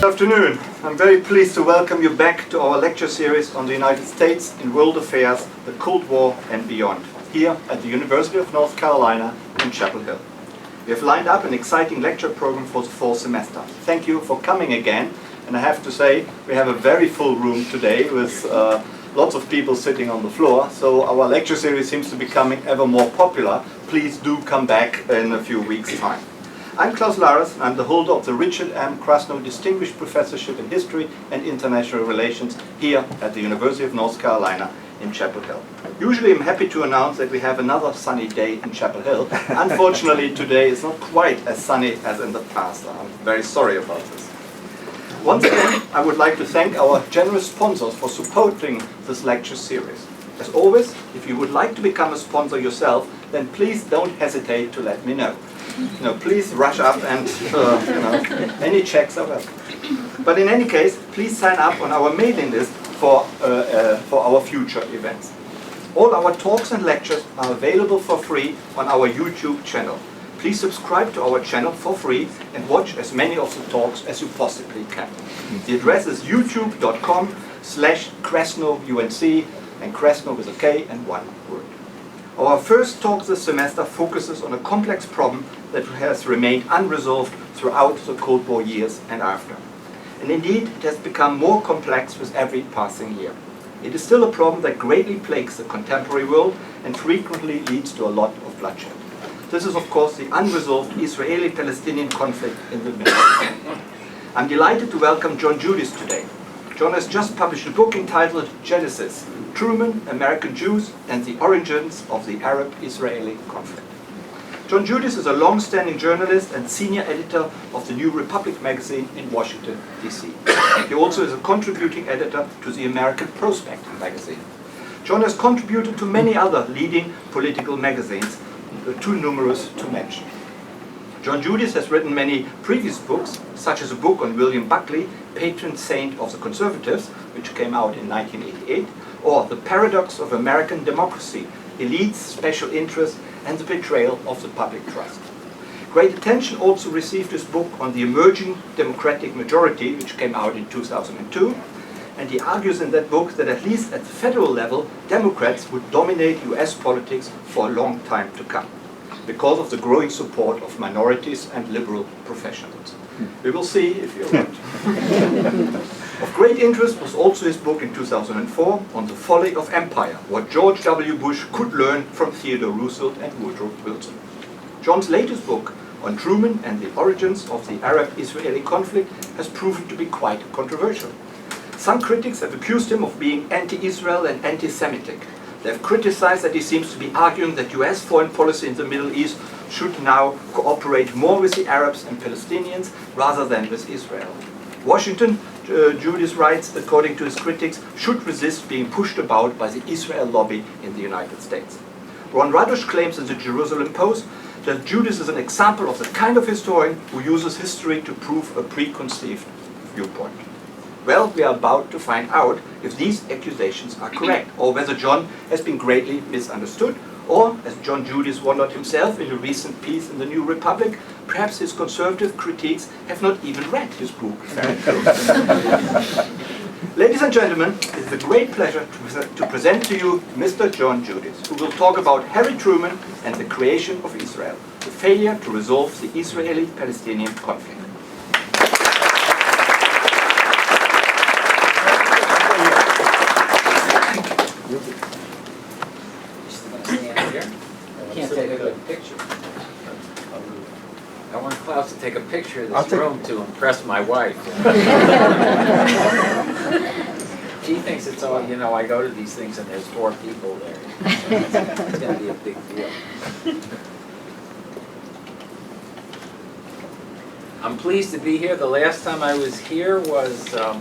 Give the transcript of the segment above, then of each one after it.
afternoon. I'm very pleased to welcome you back to our lecture series on the United States in world affairs, the Cold War and beyond, here at the University of North Carolina in Chapel Hill. We have lined up an exciting lecture program for the fall semester. Thank you for coming again, and I have to say we have a very full room today with lots of people sitting on the floor, so our lecture series seems to be becoming ever more popular. Please do come back in a few weeks' time. I'm Klaus Lares, and I'm the holder of the Richard M. Krasno Distinguished Professorship in History and International Relations here at the University of North Carolina in Chapel Hill. Usually I'm happy to announce that we have another sunny day in Chapel Hill. Unfortunately today is not quite as sunny as in the past. I'm very sorry about this. Once again, I would like to thank our generous sponsors for supporting this lecture series. As always, if you would like to become a sponsor yourself, then please don't hesitate to let me know. Please rush up and any checks are welcome. But in any case, please sign up on our mailing list for our future events. All our talks and lectures are available for free on our YouTube channel. Please subscribe to our channel for free and watch as many of the talks as you possibly can. The address is youtube.com/KresnoUNC, and Kresno with a K and one word. Our first talk this semester focuses on a complex problem that has remained unresolved throughout the Cold War years and after. And indeed, it has become more complex with every passing year. It is still a problem that greatly plagues the contemporary world and frequently leads to a lot of bloodshed. This is, of course, the unresolved Israeli-Palestinian conflict in the Middle East. I'm delighted to welcome John Judis today. John has just published a book entitled Judis, Truman, American Jews, and the Origins of the Arab-Israeli Conflict. John Judis is a long-standing journalist and senior editor of the New Republic magazine in Washington, D.C. He also is a contributing editor to the American Prospect magazine. John has contributed to many other leading political magazines, too numerous to mention. John Judis has written many previous books, such as a book on William Buckley, patron saint of the conservatives, which came out in 1988, or The Paradox of American Democracy, Elites, Special Interests, and the Betrayal of the Public Trust. Great attention also received his book on the Emerging Democratic Majority, which came out in 2002, and he argues in that book that at least at the federal level, Democrats would dominate US politics for a long time to come, because of the growing support of minorities and liberal professionals. We will see if you're right. Of great interest was also his book in 2004 on the folly of empire, what George W. Bush could learn from Theodore Roosevelt and Woodrow Wilson. John's latest book on Truman and the origins of the Arab-Israeli conflict has proven to be quite controversial. Some critics have accused him of being anti-Israel and anti-Semitic. They have criticized that he seems to be arguing that US foreign policy in the Middle East should now cooperate more with the Arabs and Palestinians rather than with Israel. Washington, Judis writes, according to his critics, should resist being pushed about by the Israel lobby in the United States. Ron Radosh claims in the Jerusalem Post that Judis is an example of the kind of historian who uses history to prove a preconceived viewpoint. Well, we are about to find out if these accusations are correct, or whether John has been greatly misunderstood, or, as John Judis wondered himself in a recent piece in the New Republic, perhaps his conservative critiques have not even read his book very closely. Ladies and gentlemen, it is a great pleasure to present to you Mr. John Judis, who will talk about Harry Truman and the creation of Israel, the failure to resolve the Israeli-Palestinian conflict. Can't take a good picture. I want Klaus to take a picture of this room to impress my wife. She thinks it's all, I go to these things and there's 4 people there. It's going to be a big deal. I'm pleased to be here. The last time I was here was the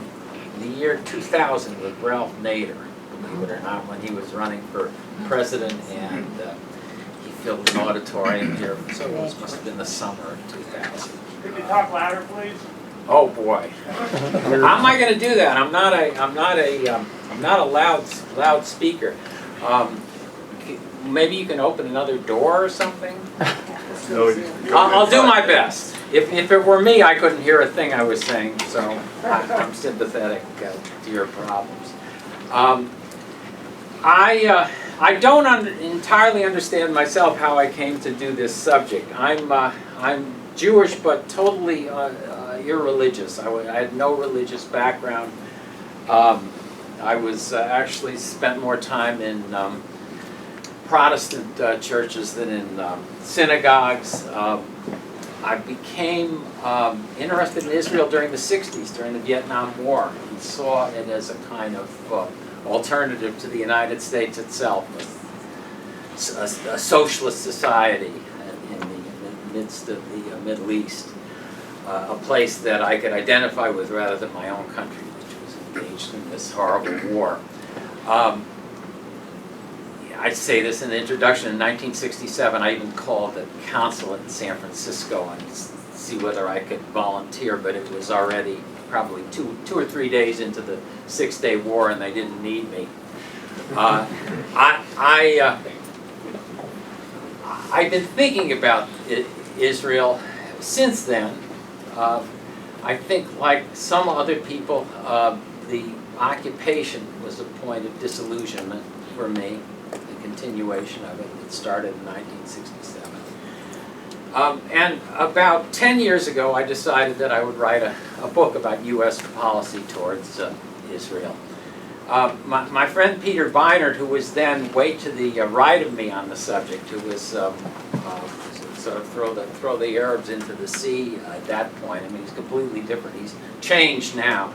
year 2000 with Ralph Nader, believe it or not, when he was running for president, and he filled an auditorium here, so it must have been the summer of 2000. Could you talk louder, please? Oh boy, how am I going to do that? I'm not a loud speaker. maybe you can open another door or something? No, I'll do my best. If it were me, I couldn't hear a thing I was saying, so I'm sympathetic to your problems. I don't entirely understand myself how I came to do this subject. I'm Jewish, but totally irreligious. I had no religious background. I was actually spent more time in Protestant churches than in synagogues. I became interested in Israel during the 60s, during the Vietnam War, and saw it as a kind of alternative to the United States itself, a socialist society in the midst of the Middle East, a place that I could identify with rather than my own country, which was engaged in this horrible war. I say this in the introduction. In 1967, I even called the consulate in San Francisco and see whether I could volunteer, but it was already probably two or 3 days into the Six-Day War, and they didn't need me. I've been thinking about Israel since then. I think, like some other people, the occupation was a point of disillusionment for me. Continuation of it. It started in 1967. And about 10 years ago, I decided that I would write a book about U.S. policy towards Israel. My friend Peter Beinart, who was then way to the right of me on the subject, who was sort of throw the Arabs into the sea at that point. I mean, he's completely different. He's changed now.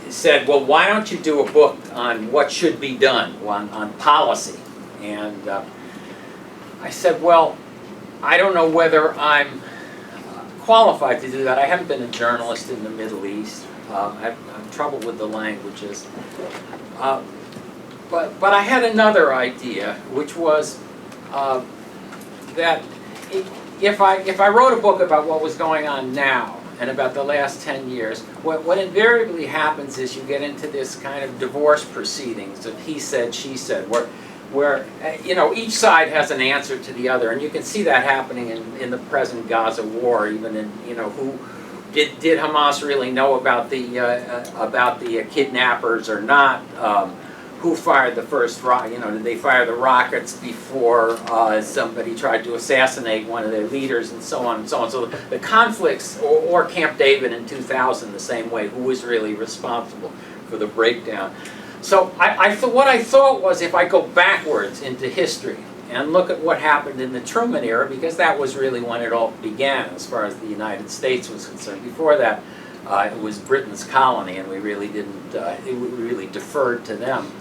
Said, well, why don't you do a book on what should be done, on policy? And I said, well, I don't know whether I'm qualified to do that. I haven't been a journalist in the Middle East. I've trouble with the languages. But I had another idea, which was that if I wrote a book about what was going on now, and about the last 10 years, what invariably happens is you get into this kind of divorce proceedings of he said, she said, where you know, each side has an answer to the other, and you can see that happening in the present Gaza war, even in, you know, who did Hamas really know about the kidnappers or not? Who fired the first rocket? You know, did they fire the rockets before somebody tried to assassinate one of their leaders, and so on and so on. So the conflicts, or Camp David in 2000, the same way. Who was really responsible for the breakdown? So what I thought was, if I go backwards into history and look at what happened in the Truman era, because that was really when it all began, as far as the United States was concerned. Before that, it was Britain's colony, and we really didn't. We really deferred to them.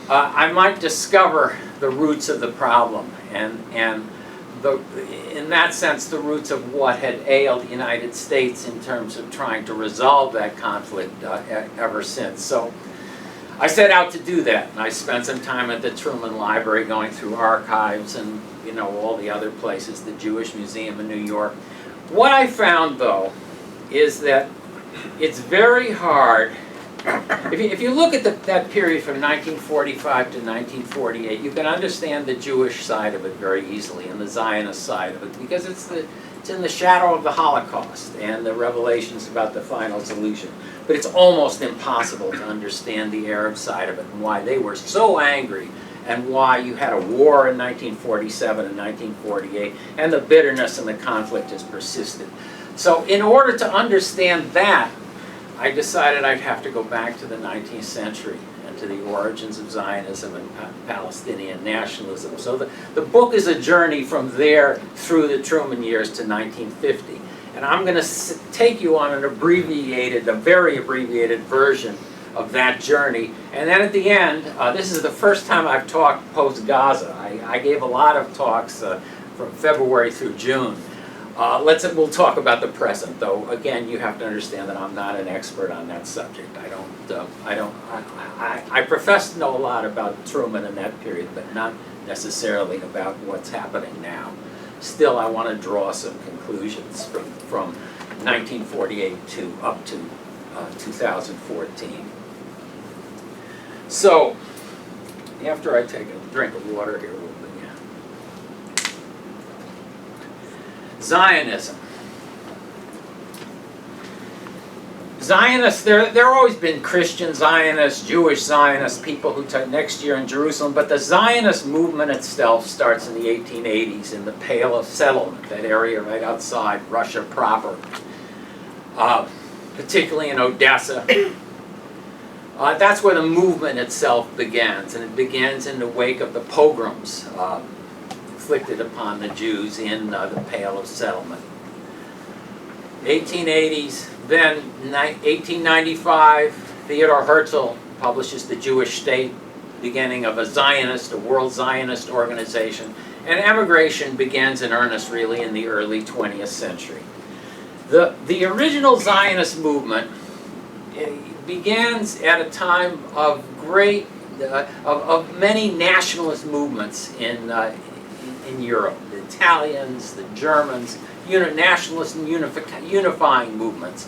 I might discover the roots of the problem, and in that sense, the roots of what had ailed the United States in terms of trying to resolve that conflict ever since. So I set out to do that, and I spent some time at the Truman Library going through archives and, you know, all the other places, the Jewish Museum in New York. What I found, though, is that it's very hard. If you look at that period from 1945 to 1948, you can understand the Jewish side of it very easily, and the Zionist side of it, because it's in the shadow of the Holocaust and the revelations about the final solution. But it's almost impossible to understand the Arab side of it, and why they were so angry, and why you had a war in 1947 and 1948, and the bitterness and the conflict has persisted. So in order to understand that, I decided I'd have to go back to the 19th century and to the origins of Zionism and Palestinian nationalism. So the book is a journey from there through the Truman years to 1950. And I'm going to take you on a very abbreviated version of that journey. And then at the end, this is the first time I've talked post-Gaza. I gave a lot of talks from February through June. We'll talk about the present, though. Again, you have to understand that I'm not an expert on that subject. I profess to know a lot about Truman in that period, but not necessarily about what's happening now. Still, I want to draw some conclusions from 1948 to up to 2014. So, after I take a drink of water here, we'll Zionism. Zionists, there have always been Christian Zionists, Jewish Zionists, people who took next year in Jerusalem, but the Zionist movement itself starts in the 1880s in the Pale of Settlement, that area right outside Russia proper, particularly in Odessa. That's where the movement itself begins, and it begins in the wake of the pogroms inflicted upon the Jews in the Pale of Settlement. 1880s, then 1895, Theodor Herzl publishes The Jewish State, beginning of a world Zionist organization, and emigration begins in earnest really in the early 20th century. The original Zionist movement begins at a time of of many nationalist movements in Europe. The Italians, the Germans, nationalist and unifying movements.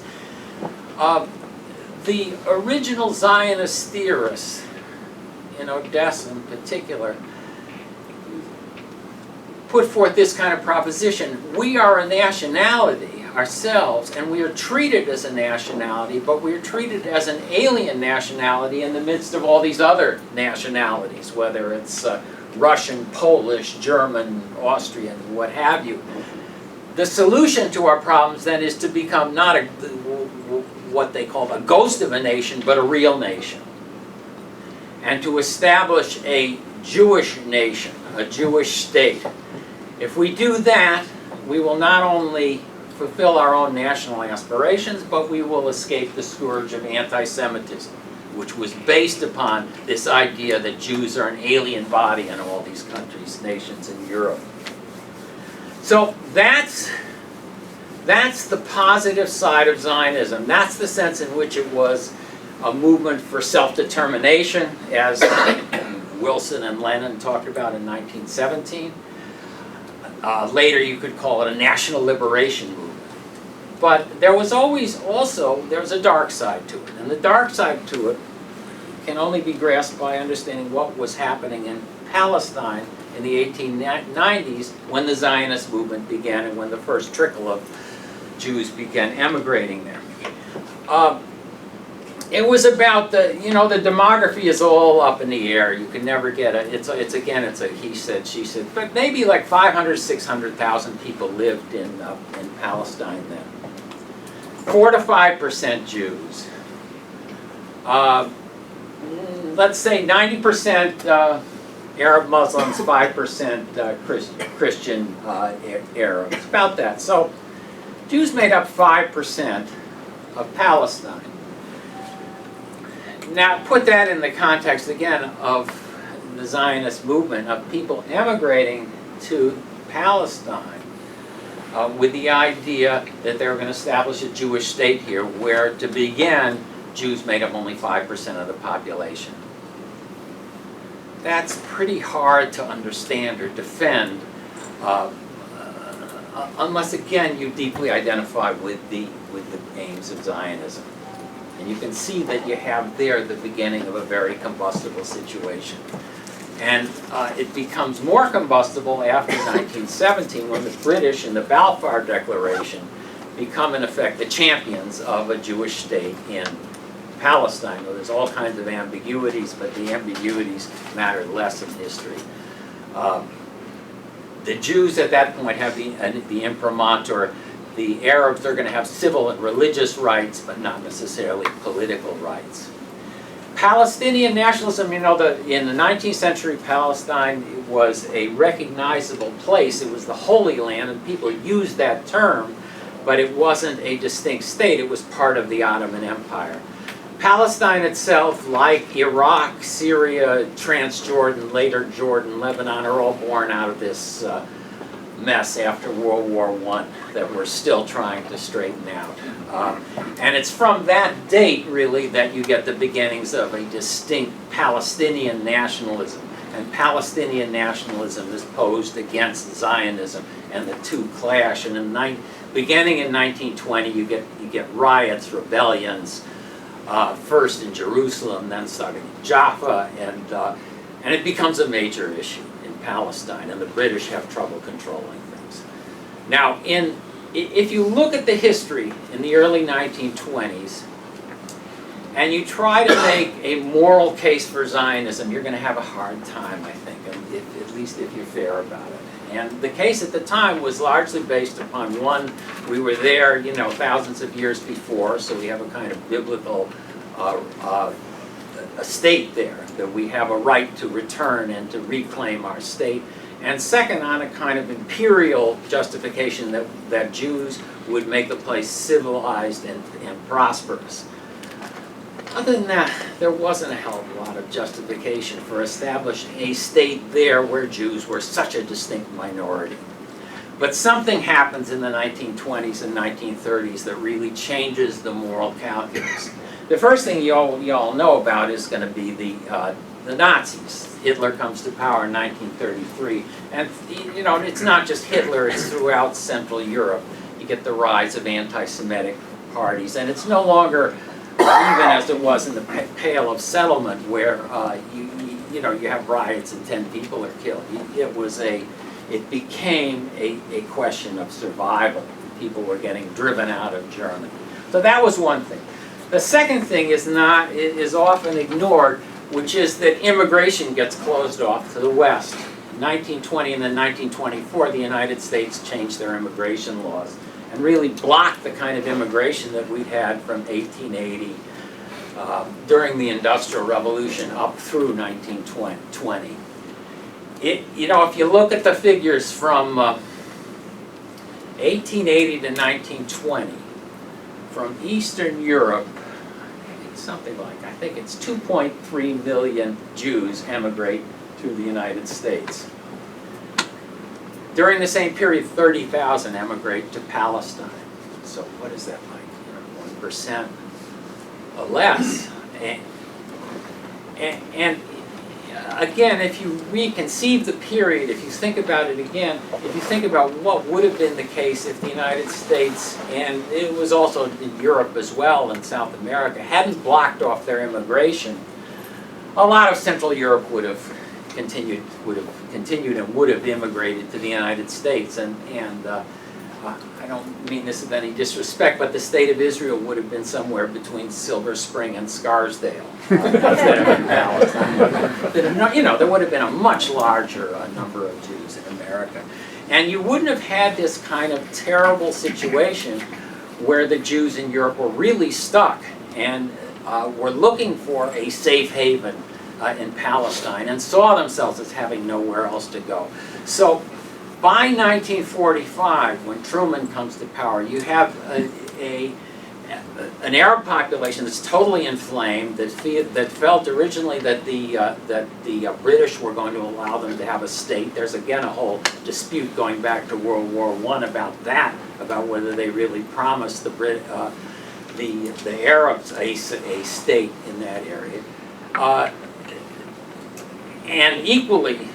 The original Zionist theorists, in Odessa in particular, put forth this kind of proposition. We are a nationality ourselves, and we are treated as a nationality, but we are treated as an alien nationality in the midst of all these other nationalities, whether it's Russian, Polish, German, Austrian, what have you. The solution to our problems then is to become not what they call a ghost of a nation, but a real nation. And to establish a Jewish nation, a Jewish state. If we do that, we will not only fulfill our own national aspirations, but we will escape the scourge of anti-Semitism, which was based upon this idea that Jews are an alien body in all these countries, nations in Europe. So that's the positive side of Zionism. That's the sense in which it was a movement for self-determination, as Wilson and Lenin talked about in 1917. Later you could call it a national liberation movement. But there was always also, there was a dark side to it. And the dark side to it can only be grasped by understanding what was happening in Palestine in the 1890s when the Zionist movement began and when the first trickle of Jews began emigrating there. It was about the demography is all up in the air. You can never get it. It's a he said, she said. But maybe like 500, 600,000 people lived in Palestine then. 4 to 5% Jews. Let's say 90% Arab Muslims, 5% Christian Arabs. About that. So Jews made up 5% of Palestine. Now, put that in the context, again, of the Zionist movement, of people emigrating to Palestine with the idea that they were going to establish a Jewish state here, where, to begin, Jews made up only 5% of the population. That's pretty hard to understand or defend unless, again, you deeply identify with the aims of Zionism. And you can see that you have there the beginning of a very combustible situation. And it becomes more combustible after 1917 when the British in the Balfour Declaration become, in effect, the champions of a Jewish state in Palestine. Well, there's all kinds of ambiguities, but the ambiguities matter less in history. The Jews at that point have the imprimatur. The Arabs are going to have civil and religious rights, but not necessarily political rights. Palestinian nationalism, in the 19th century, Palestine was a recognizable place. It was the Holy Land, and people used that term, but it wasn't a distinct state. It was part of the Ottoman Empire. Palestine itself, like Iraq, Syria, Transjordan, later Jordan, Lebanon, are all born out of this mess after World War I that we're still trying to straighten out. And it's from that date, really, that you get the beginnings of a distinct Palestinian nationalism. And Palestinian nationalism is posed against Zionism, and the two clash. And beginning in 1920, you get riots, rebellions, first in Jerusalem, then starting in Jaffa, and it becomes a major issue in Palestine, and the British have trouble controlling things. Now, if you look at the history in the early 1920s, and you try to make a moral case for Zionism, you're going to have a hard time, I think, at least if you're fair about it. And the case at the time was largely based upon, one, we were there, you know, thousands of years before, so we have a kind of biblical a state there, that we have a right to return and to reclaim our state. And second, on a kind of imperial justification that Jews would make the place civilized and prosperous. Other than that, there wasn't a hell of a lot of justification for establishing a state there where Jews were such a distinct minority. But something happens in the 1920s and 1930s that really changes the moral calculus. The first thing you all know about is going to be the Nazis. Hitler comes to power in 1933, and you know, it's not just Hitler, it's throughout Central Europe. You get the rise of anti-Semitic parties, and it's no longer even as it was in the Pale of Settlement, where you know, you have riots and 10 people are killed. It became a question of survival. People were getting driven out of Germany. So that was one thing. The second thing is often ignored, which is that immigration gets closed off to the West. In 1920 and then 1924, the United States changed their immigration laws and really blocked the kind of immigration that we had from 1880 during the Industrial Revolution up through 1920. You know, if you look at the figures from 1880 to 1920, from Eastern Europe, it's something like, I think it's 2.3 million Jews emigrate to the United States. During the same period, 30,000 emigrate to Palestine. So what is that like? You know, 1% or less. And again, if you reconceive the period, if you think about it again, if you think about what would have been the case if the United States, and it was also in Europe as well and South America, hadn't blocked off their immigration, a lot of Central Europe would have continued and would have immigrated to the United States. And I don't mean this with any disrespect, but the state of Israel would have been somewhere between Silver Spring and Scarsdale instead of in Palestine. You know, there would have been a much larger number of Jews in America. And you wouldn't have had this kind of terrible situation where the Jews in Europe were really stuck and were looking for a safe haven in Palestine and saw themselves as having nowhere else to go. So by 1945, when Truman comes to power, you have an Arab population that's totally inflamed, that felt originally that the British were going to allow them to have a state. There's again a whole dispute going back to World War I about that, about whether they really promised the Arabs a state in that area. And equally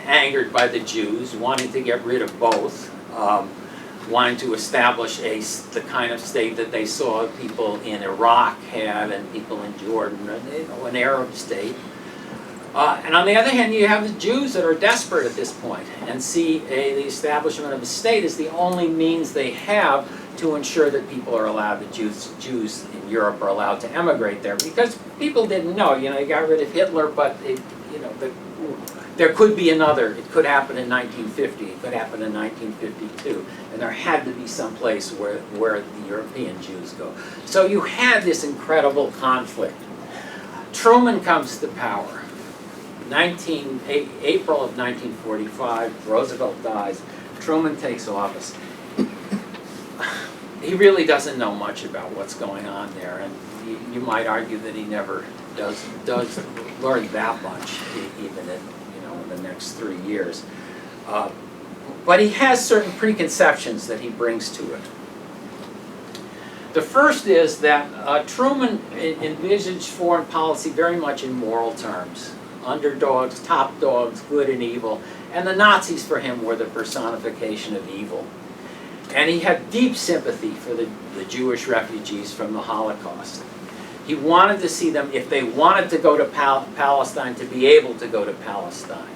angered by the Jews, wanting to get rid of both, wanting to establish the kind of state that they saw people in Iraq had and people in Jordan, an Arab state. And on the other hand, you have the Jews that are desperate at this point and see the establishment of a state as the only means they have to ensure that people are allowed, Jews in Europe are allowed to emigrate there, because people didn't know. You know, you got rid of Hitler, but there could be another. It could happen in 1950. It could happen in 1952. And there had to be some place where the European Jews go. So you had this incredible conflict. Truman comes to power. April of 1945, Roosevelt dies. Truman takes office. He really doesn't know much about what's going on there, and you might argue that he never does learn that much, even in the next 3 years. But he has certain preconceptions that he brings to it. The first is that Truman envisaged foreign policy very much in moral terms. Underdogs, top dogs, good and evil, and the Nazis for him were the personification of evil. And he had deep sympathy for the Jewish refugees from the Holocaust. He wanted to see them, if they wanted to go to Palestine, to be able to go to Palestine.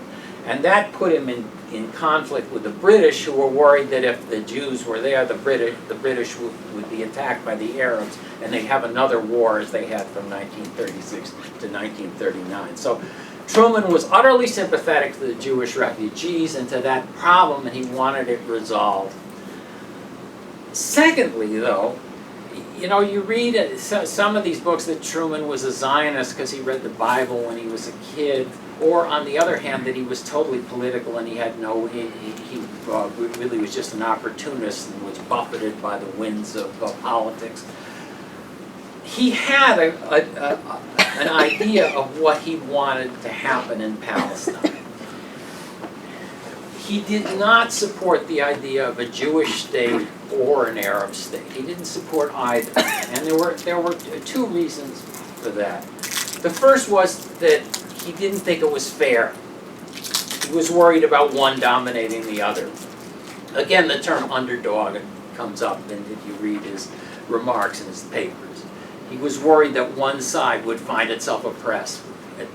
And that put him in conflict with the British, who were worried that if the Jews were there, the British would be attacked by the Arabs, and they'd have another war as they had from 1936 to 1939. So Truman was utterly sympathetic to the Jewish refugees and to that problem, and he wanted it resolved. Secondly, though, you know, you read some of these books that Truman was a Zionist because he read the Bible when he was a kid, or on the other hand, that he was totally political and he had no, he really was just an opportunist and was buffeted by the winds of politics. He had an idea of what he wanted to happen in Palestine. He did not support the idea of a Jewish state or an Arab state. He didn't support either. And there were two reasons for that. The first was that he didn't think it was fair. He was worried about one dominating the other. Again, the term underdog comes up if you read his remarks in his papers. He was worried that one side would find itself oppressed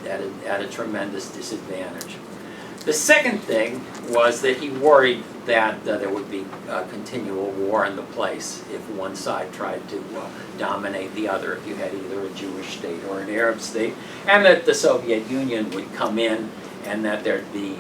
at a tremendous disadvantage. The second thing was that he worried that there would be a continual war in the place if one side tried to dominate the other, if you had either a Jewish state or an Arab state, and that the Soviet Union would come in, and that there'd be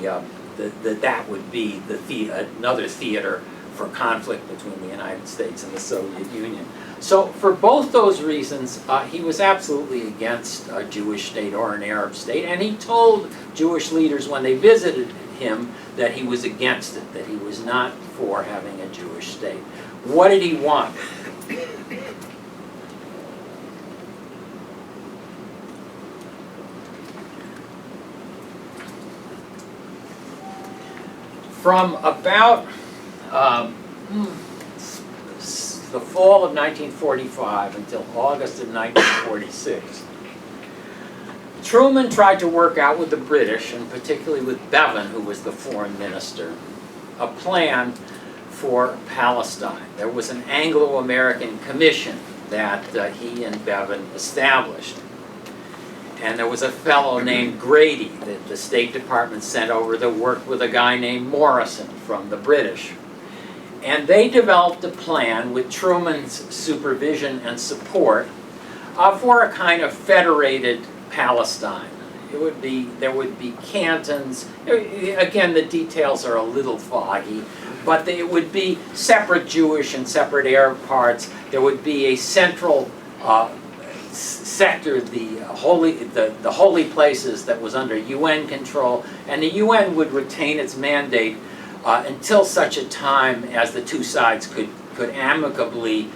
that would be another theater for conflict between the United States and the Soviet Union. So for both those reasons, he was absolutely against a Jewish state or an Arab state, and he told Jewish leaders when they visited him that he was against it, that he was not for having a Jewish state. What did he want? From about the fall of 1945 until August of 1946, Truman tried to work out with the British, and particularly with Bevan, who was the foreign minister, a plan for Palestine. There was an Anglo-American commission that he and Bevan established. And there was a fellow named Grady that the State Department sent over to work with a guy named Morrison from the British. And they developed a plan with Truman's supervision and support for a kind of federated Palestine. There would be cantons. Again, the details are a little foggy, but it would be separate Jewish and separate Arab parts. There would be a central sector, the holy places, that was under UN control, and the UN would retain its mandate until such a time as the two sides could amicably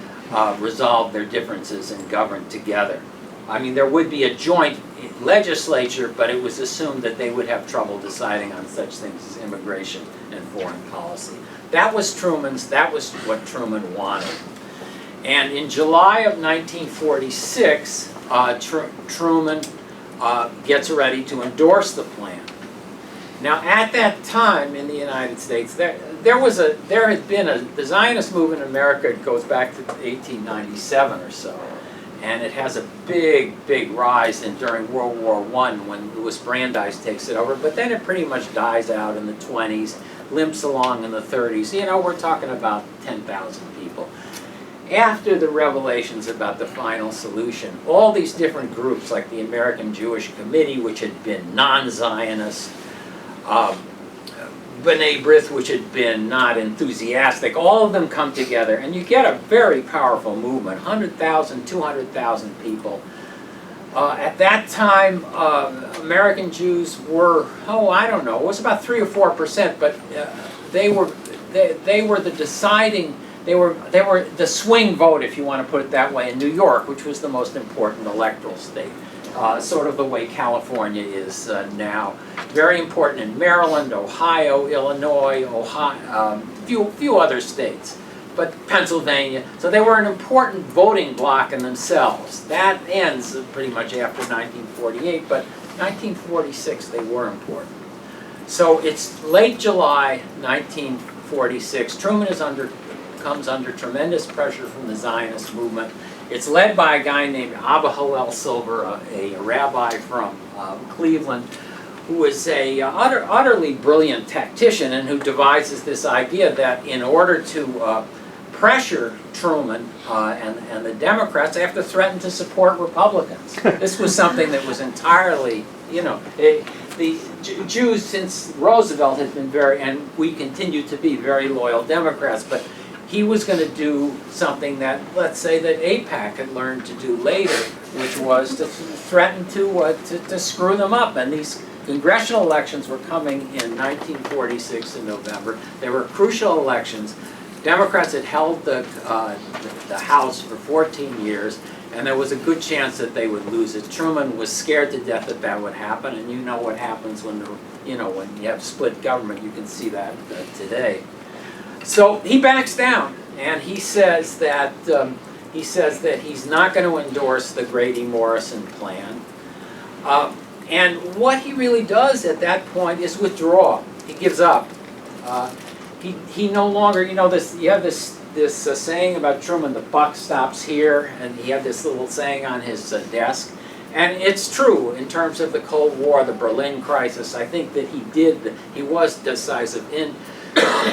resolve their differences and govern together. I mean, there would be a joint legislature, but it was assumed that they would have trouble deciding on such things as immigration and foreign policy. That was what Truman wanted. And in July of 1946, Truman gets ready to endorse the plan. Now, at that time in the United States, the Zionist movement in America goes back to 1897 or so, and it has a big rise during World War I when Louis Brandeis takes it over, but then it pretty much dies out in the 20s, limps along in the 30s. You know, we're talking about 10,000 people. After the revelations about the final solution, all these different groups, like the American Jewish Committee, which had been non-Zionist, B'nai B'rith, which had been not enthusiastic, all of them come together, and you get a very powerful movement, 100,000, 200,000 people. At that time, American Jews were, I don't know, it was about 3 or 4%, but they were the deciding. They were the swing vote, if you want to put it that way, in New York, which was the most important electoral state, sort of the way California is now. Very important in Maryland, Ohio, Illinois, few other states, but Pennsylvania. So they were an important voting bloc in themselves. That ends pretty much after 1948, but 1946 they were important. So it's late July 1946. Truman comes under tremendous pressure from the Zionist movement. It's led by a guy named Abba Hillel Silver, a rabbi from Cleveland, who is a utterly brilliant tactician and who devises this idea that in order to pressure Truman and the Democrats, they have to threaten to support Republicans. This was something that was entirely, you know, the Jews since Roosevelt had been very, and we continue to be very loyal Democrats, but he was going to do something that, let's say, that AIPAC had learned to do later, which was to threaten to screw them up. And these congressional elections were coming in 1946 in November. They were crucial elections. Democrats had held the House for 14 years, and there was a good chance that they would lose it. Truman was scared to death that that would happen, and you know what happens when when you have split government. You can see that today. So he backs down, and he says that he's not going to endorse the Grady-Morrison plan. And what he really does at that point is withdraw. He gives up. He no longer, you have this saying about Truman, the buck stops here, and he had this little saying on his desk. And it's true in terms of the Cold War, the Berlin crisis. I think that he was decisive.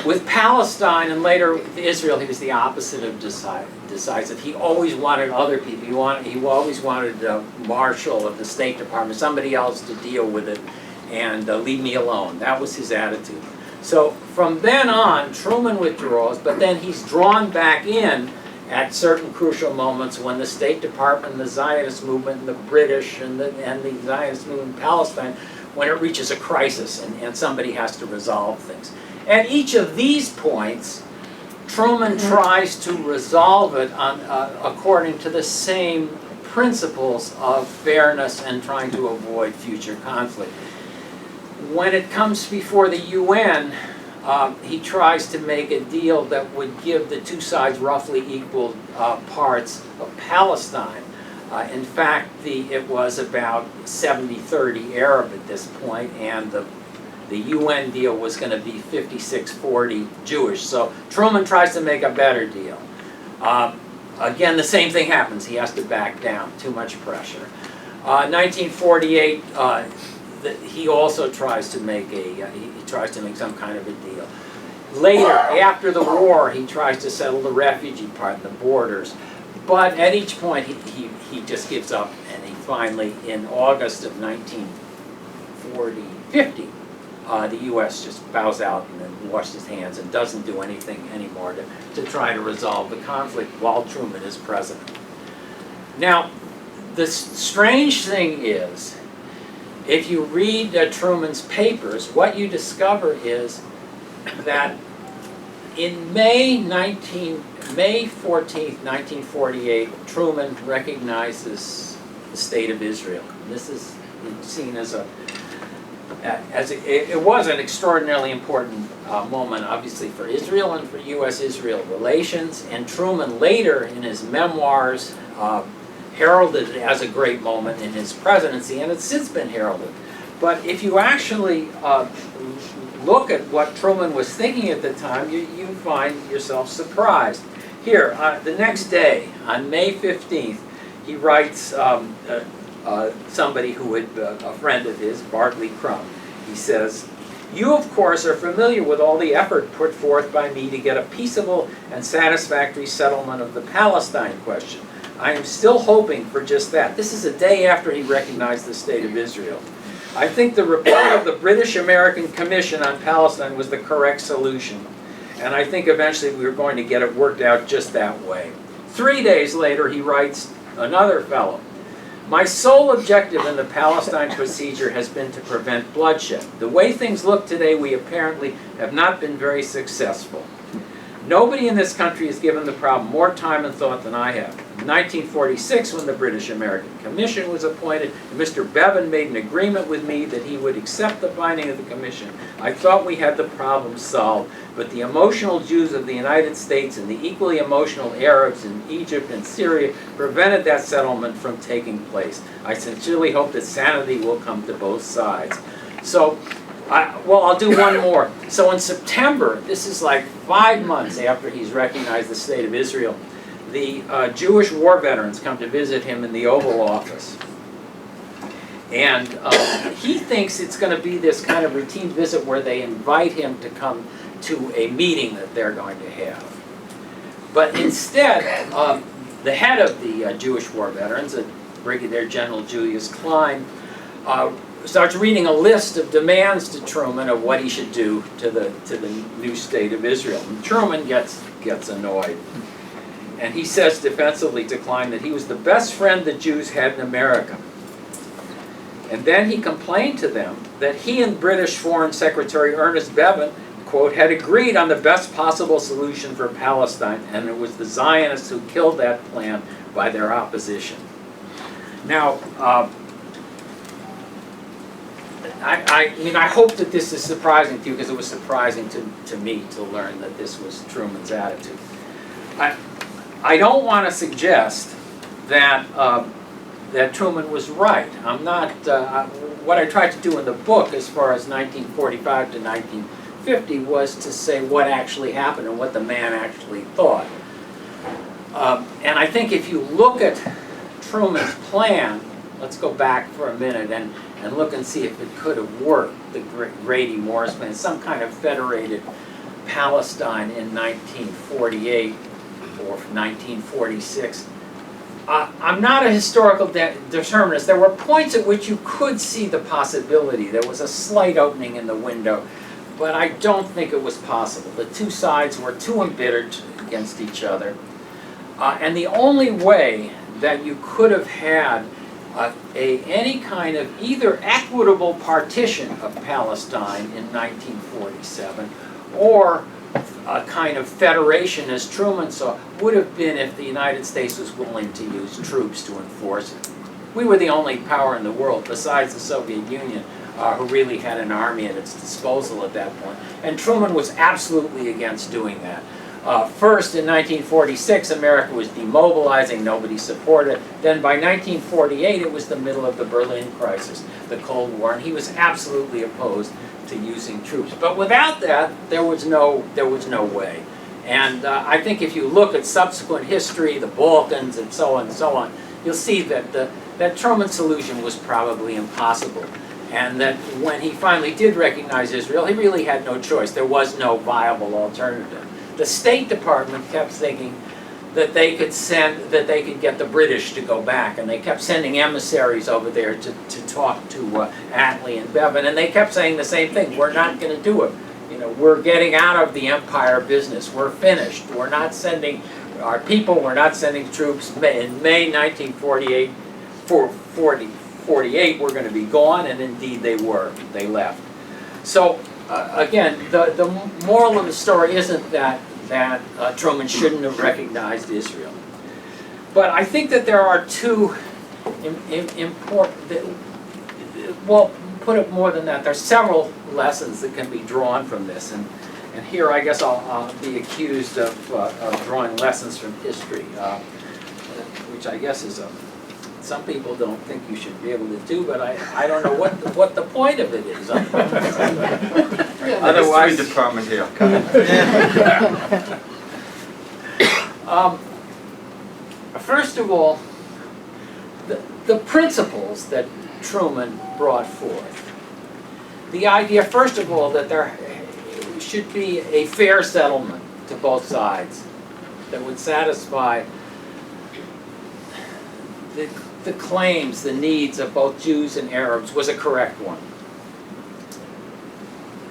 With Palestine and later Israel, he was the opposite of decisive. He always wanted other people. He always wanted Marshall of the State Department, somebody else to deal with it, and leave me alone. That was his attitude. So from then on, Truman withdraws, but then he's drawn back in at certain crucial moments when the State Department, the Zionist movement, and the British, and the Zionist movement in Palestine, when it reaches a crisis and somebody has to resolve things. At each of these points, Truman tries to resolve it according to the same principles of fairness and trying to avoid future conflict. When it comes before the UN, he tries to make a deal that would give the two sides roughly equal parts of Palestine. In fact, it was about 70-30 Arab at this point, and the UN deal was going to be 56-40 Jewish. So Truman tries to make a better deal. Again, the same thing happens. He has to back down. Too much pressure. 1948, he also tries to make some kind of a deal. Later, after the war, he tries to settle the refugee part, the borders. But at each point, he just gives up, and he finally, in August of 1950, the U.S. just bows out and then washes his hands and doesn't do anything anymore to try to resolve the conflict while Truman is president. Now, the strange thing is, if you read Truman's papers, what you discover is that in May 14th, 1948, Truman recognizes the State of Israel. This is seen as it was an extraordinarily important moment, obviously, for Israel and for U.S.-Israel relations. And Truman later, in his memoirs, heralded it as a great moment in his presidency, and it's since been heralded. But if you actually look at what Truman was thinking at the time, you find yourself surprised. Here, the next day, on May 15th, he writes somebody who had, a friend of his, Bartley Crumb. He says, "You, of course, are familiar with all the effort put forth by me to get a peaceable and satisfactory settlement of the Palestine question. I am still hoping for just that." This is a day after he recognized the State of Israel. "I think the report of the British-American Commission on Palestine was the correct solution, and I think eventually we were going to get it worked out just that way." 3 days later, he writes, another fellow, "My sole objective in the Palestine procedure has been to prevent bloodshed. The way things look today, we apparently have not been very successful. Nobody in this country has given the problem more time and thought than I have. In 1946, when the British-American Commission was appointed, Mr. Bevan made an agreement with me that he would accept the finding of the Commission. I thought we had the problem solved, but the emotional Jews of the United States and the equally emotional Arabs in Egypt and Syria prevented that settlement from taking place. I sincerely hope that sanity will come to both sides." So, I'll do one more. So in September, this is like 5 months after he's recognized the State of Israel, the Jewish war veterans come to visit him in the Oval Office. And he thinks it's going to be this kind of routine visit where they invite him to come to a meeting that they're going to have. But instead, the head of the Jewish war veterans, Brigadier General Julius Klein, starts reading a list of demands to Truman of what he should do to the new state of Israel. And Truman gets annoyed. And he says defensively to Klein that he was the best friend the Jews had in America. And then he complained to them that he and British Foreign Secretary Ernest Bevin, quote, had agreed on the best possible solution for Palestine, and it was the Zionists who killed that plan by their opposition. Now, I hope that this is surprising to you, because it was surprising to me to learn that this was Truman's attitude. I don't want to suggest that that Truman was right. I'm not. What I tried to do in the book, as far as 1945 to 1950, was to say what actually happened and what the man actually thought. And I think if you look at Truman's plan, let's go back for a minute and look and see if it could have worked, the Grady-Morris plan, some kind of federated Palestine in 1948 or 1946. I'm not a historical determinist. There were points at which you could see the possibility. There was a slight opening in the window, but I don't think it was possible. The two sides were too embittered against each other. And the only way that you could have had any kind of either equitable partition of Palestine in 1947 or a kind of federation, as Truman saw, would have been if the United States was willing to use troops to enforce it. We were the only power in the world, besides the Soviet Union, who really had an army at its disposal at that point. And Truman was absolutely against doing that. First, in 1946, America was demobilizing, nobody supported it. Then by 1948, it was the middle of the Berlin crisis, the Cold War, and he was absolutely opposed to using troops. But without that, there was no way. And I think if you look at subsequent history, the Balkans and so on, you'll see that that Truman's solution was probably impossible. And that when he finally did recognize Israel, he really had no choice. There was no viable alternative. The State Department kept thinking that they could get the British to go back, and they kept sending emissaries over there to talk to Attlee and Bevin, and they kept saying the same thing: we're not going to do it. You know, we're getting out of the empire business. We're finished. We're not sending our people. We're not sending troops. In May 1948, 48, we're going to be gone, and indeed they were. They left. So. Again, the moral of the story isn't that Truman shouldn't have recognized Israel. But I think that there are two important, well, put it more than that, there are several lessons that can be drawn from this. And here I guess I'll be accused of drawing lessons from history, which I guess is some people don't think you should be able to do, but I don't know what the point of it is. Otherwise, the history department here. First of all, the principles that Truman brought forth. The idea, first of all, that there should be a fair settlement to both sides that would satisfy the claims, the needs of both Jews and Arabs, was a correct one.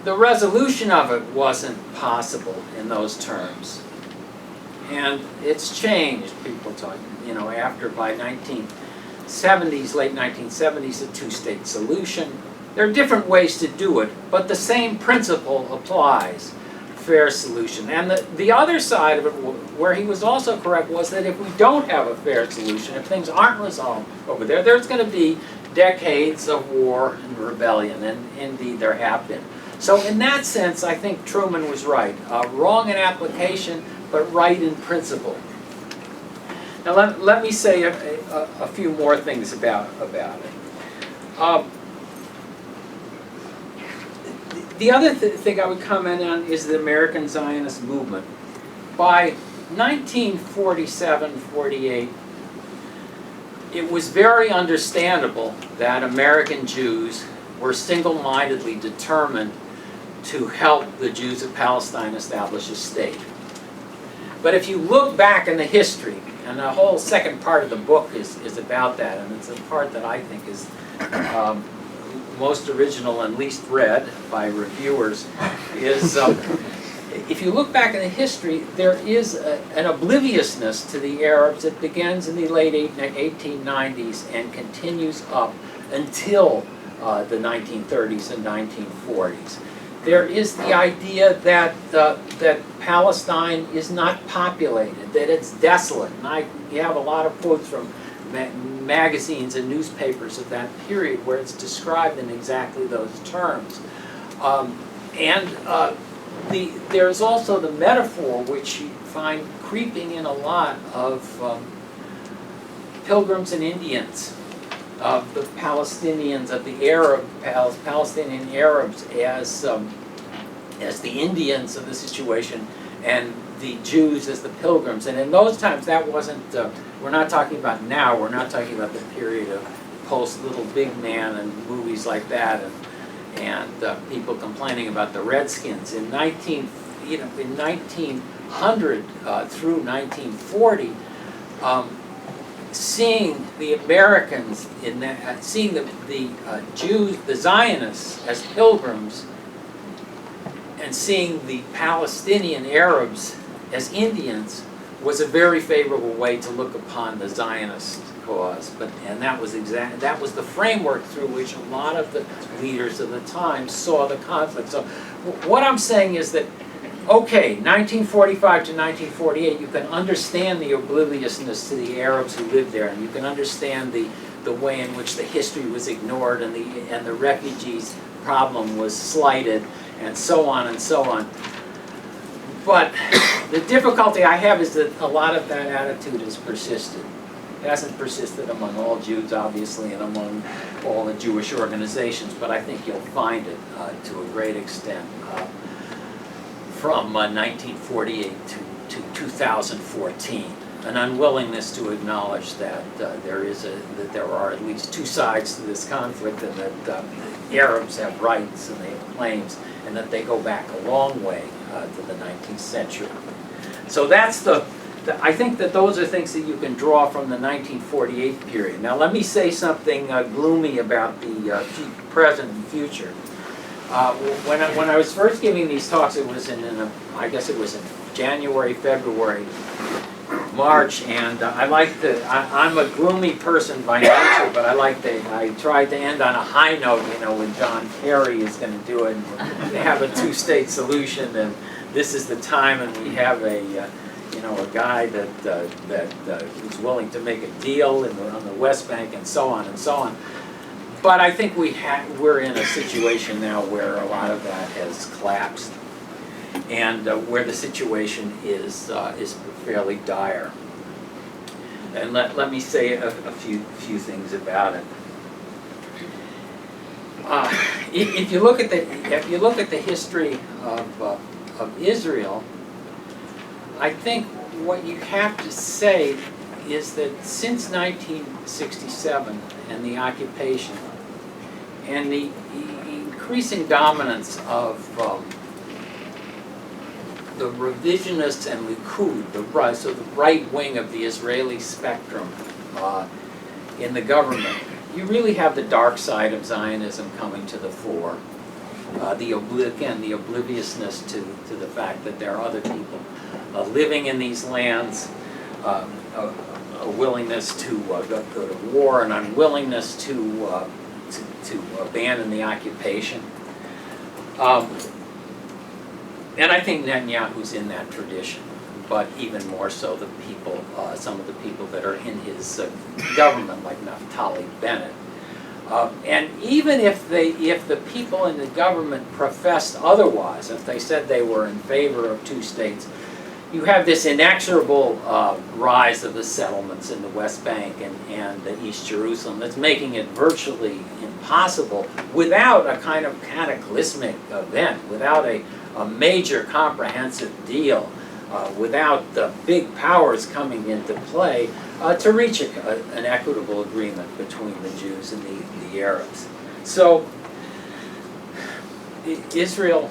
The resolution of it wasn't possible in those terms. And it's changed, people talk, after by 1970s, late 1970s, a two-state solution. There are different ways to do it, but the same principle applies. Fair solution. And the other side of it, where he was also correct, was that if we don't have a fair solution, if things aren't resolved over there, there's going to be decades of war and rebellion, and indeed there have been. So in that sense, I think Truman was right. Wrong in application, but right in principle. Now let me say a few more things about it. The other thing I would comment on is the American Zionist movement. By 1947-48, it was very understandable that American Jews were single-mindedly determined to help the Jews of Palestine establish a state. But if you look back in the history, and the whole second part of the book is about that, and it's a part that I think is most original and least read by reviewers, is if you look back in the history, there is an obliviousness to the Arabs that begins in the late 1890s and continues up until the 1930s and 1940s. There is the idea that that Palestine is not populated, that it's desolate. And you have a lot of quotes from magazines and newspapers of that period where it's described in exactly those terms. There's also the metaphor, which you find creeping in a lot, of pilgrims and Indians, of the Palestinians, of the Palestinian Arabs as the Indians of the situation, and the Jews as the pilgrims. And in those times, that wasn't, we're not talking about now, we're not talking about the period of post-Little Big Man and movies like that, and people complaining about the Redskins. In 1900 through 1940, seeing the Americans in that, seeing the Jews, the Zionists as pilgrims, and seeing the Palestinian Arabs as Indians was a very favorable way to look upon the Zionist cause. And that was the framework through which a lot of the leaders of the time saw the conflict. So what I'm saying is that, okay, 1945 to 1948, you can understand the obliviousness to the Arabs who lived there, and you can understand the way in which the history was ignored and the refugees problem was slighted, and so on and so on. But the difficulty I have is that a lot of that attitude has persisted. It hasn't persisted among all Jews, obviously, and among all the Jewish organizations, but I think you'll find it to a great extent from 1948 to 2014. An unwillingness to acknowledge that there are at least two sides to this conflict, and that the Arabs have rights and they have claims, and that they go back a long way to the 19th century. So that's I think that those are things that you can draw from the 1948 period. Now let me say something gloomy about the present and future. When I was first giving these talks, it was I guess it was in January, February, March, and I'm a gloomy person by nature, but I tried to end on a high note, when John Kerry is going to do it, and they have a two-state solution, and this is the time, and we have a guy that is willing to make a deal on the West Bank, and so on and so on. But I think we're in a situation now where a lot of that has collapsed, and where the situation is fairly dire. And let me say a few things about it. If you look at the history of Israel, I think what you have to say is that since 1967 and the occupation and the increasing dominance of the revisionists and Likud, so the right wing of the Israeli spectrum in the government, you really have the dark side of Zionism coming to the fore. The obliviousness to the fact that there are other people living in these lands, a willingness to go to war, an unwillingness to abandon the occupation. And I think Netanyahu's in that tradition, but even more so the people, some of the people that are in his government, like Naftali Bennett. And even if the people in the government professed otherwise, if they said they were in favor of two states, you have this inexorable rise of the settlements in the West Bank and the East Jerusalem that's making it virtually impossible without a kind of cataclysmic event, without a major comprehensive deal without the big powers coming into play, to reach an equitable agreement between the Jews and the Arabs. So, Israel,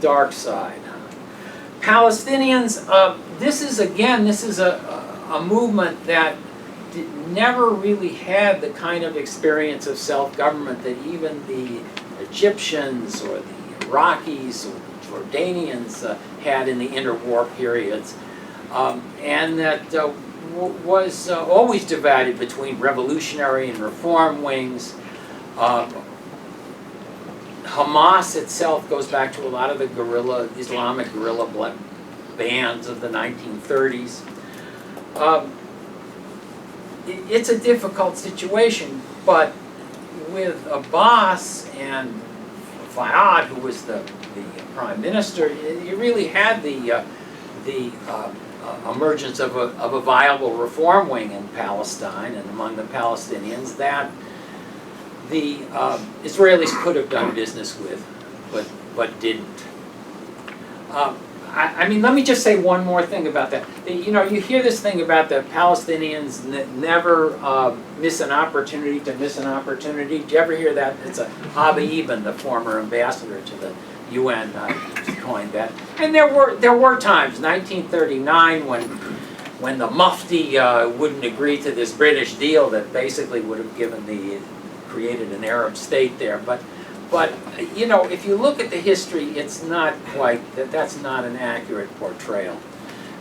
dark side. Palestinians, this is a movement that never really had the kind of experience of self-government that even the Egyptians or the Iraqis or the Jordanians had in the interwar periods, and that was always divided between revolutionary and reform wings. Hamas itself goes back to a lot of the Islamic guerrilla bands of the 1930s. It's a difficult situation, but with Abbas and Fayyad, who was the prime minister, you really had the emergence of a viable reform wing in Palestine and among the Palestinians that the Israelis could have done business with, but didn't. I mean, let me just say one more thing about that. You know, you hear this thing about the Palestinians never miss an opportunity to miss an opportunity. Did you ever hear that? It's Abi Ibn, the former ambassador to the UN, coined that. And there were times, 1939, when the Mufti wouldn't agree to this British deal that basically would have created an Arab state there. But you know, if you look at the history, it's not quite, that's not an accurate portrayal.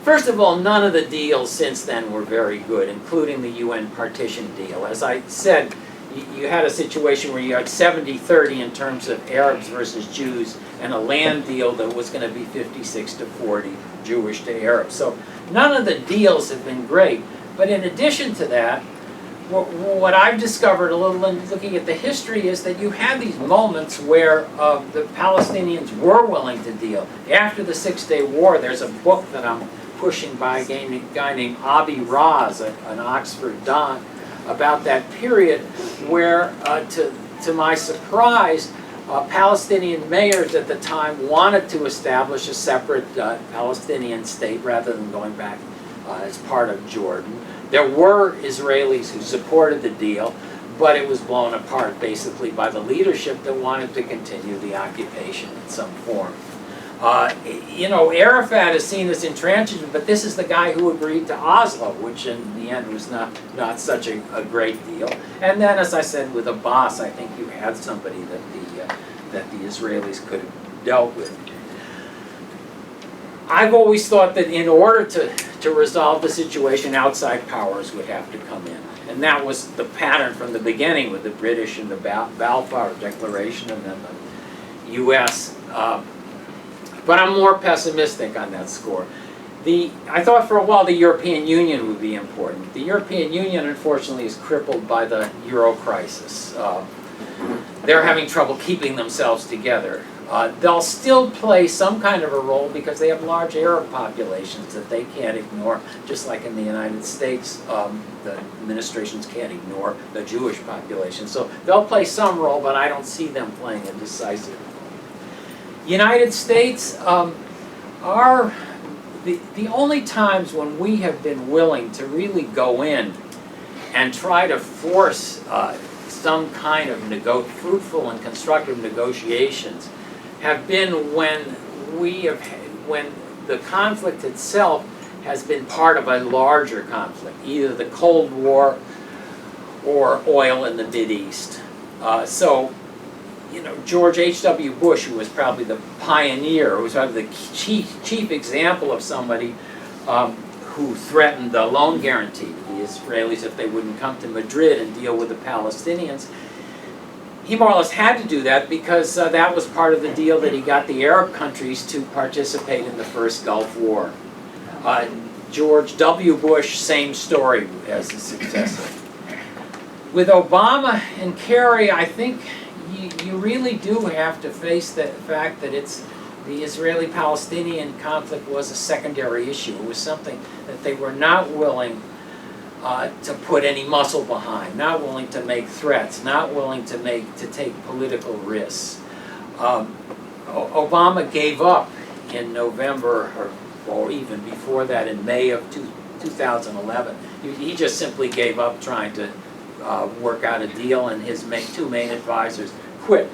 First of all, none of the deals since then were very good, including the UN partition deal. As I said, you had a situation where you had 70-30 in terms of Arabs versus Jews, and a land deal that was going to be 56-40 Jewish to Arabs. So none of the deals have been great. But in addition to that, what I've discovered a little in looking at the history is that you had these moments where the Palestinians were willing to deal. After the Six-Day War, there's a book that I'm pushing by a guy named Avi Raz, an Oxford Don, about that period where, to my surprise, Palestinian mayors at the time wanted to establish a separate Palestinian state rather than going back as part of Jordan. There were Israelis who supported the deal, but it was blown apart basically by the leadership that wanted to continue the occupation in some form. You know, Arafat is seen as intransigent, but this is the guy who agreed to Oslo, which in the end was not such a great deal. And then, as I said, with Abbas, I think you had somebody that the Israelis could have dealt with. I've always thought that in order to resolve the situation, outside powers would have to come in. And that was the pattern from the beginning with the British and the Balfour Declaration and then the U.S. But I'm more pessimistic on that score. I thought for a while the European Union would be important. The European Union, unfortunately, is crippled by the Euro crisis. They're having trouble keeping themselves together. They'll still play some kind of a role because they have large Arab populations that they can't ignore, just like in the United States, the administrations can't ignore the Jewish population. So they'll play some role, but I don't see them playing a decisive role. United States are the only times when we have been willing to really go in and try to force some kind of fruitful and constructive negotiations have been when the conflict itself has been part of a larger conflict, either the Cold War or oil in the Mideast. So, you know, George H.W. Bush, who was probably the pioneer, who was probably the chief example of somebody who threatened the loan guarantee to the Israelis if they wouldn't come to Madrid and deal with the Palestinians. He more or less had to do that because that was part of the deal that he got the Arab countries to participate in the first Gulf War. George W. Bush, same story as the successor. With Obama and Kerry, I think you really do have to face the fact that the Israeli-Palestinian conflict was a secondary issue. It was something that they were not willing to put any muscle behind, not willing to make threats, not willing to take political risks. Obama gave up in November, or or even before that in May of 2011. He just simply gave up trying to work out a deal, and his two main advisors quit.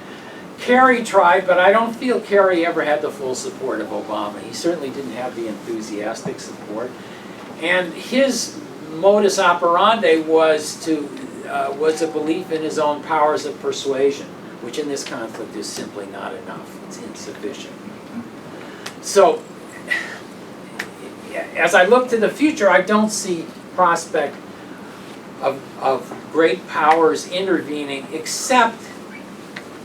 Kerry tried, but I don't feel Kerry ever had the full support of Obama. He certainly didn't have the enthusiastic support. And his modus operandi was a belief in his own powers of persuasion, which in this conflict is simply not enough. It's insufficient. So, as I look to the future, I don't see prospect of great powers intervening, except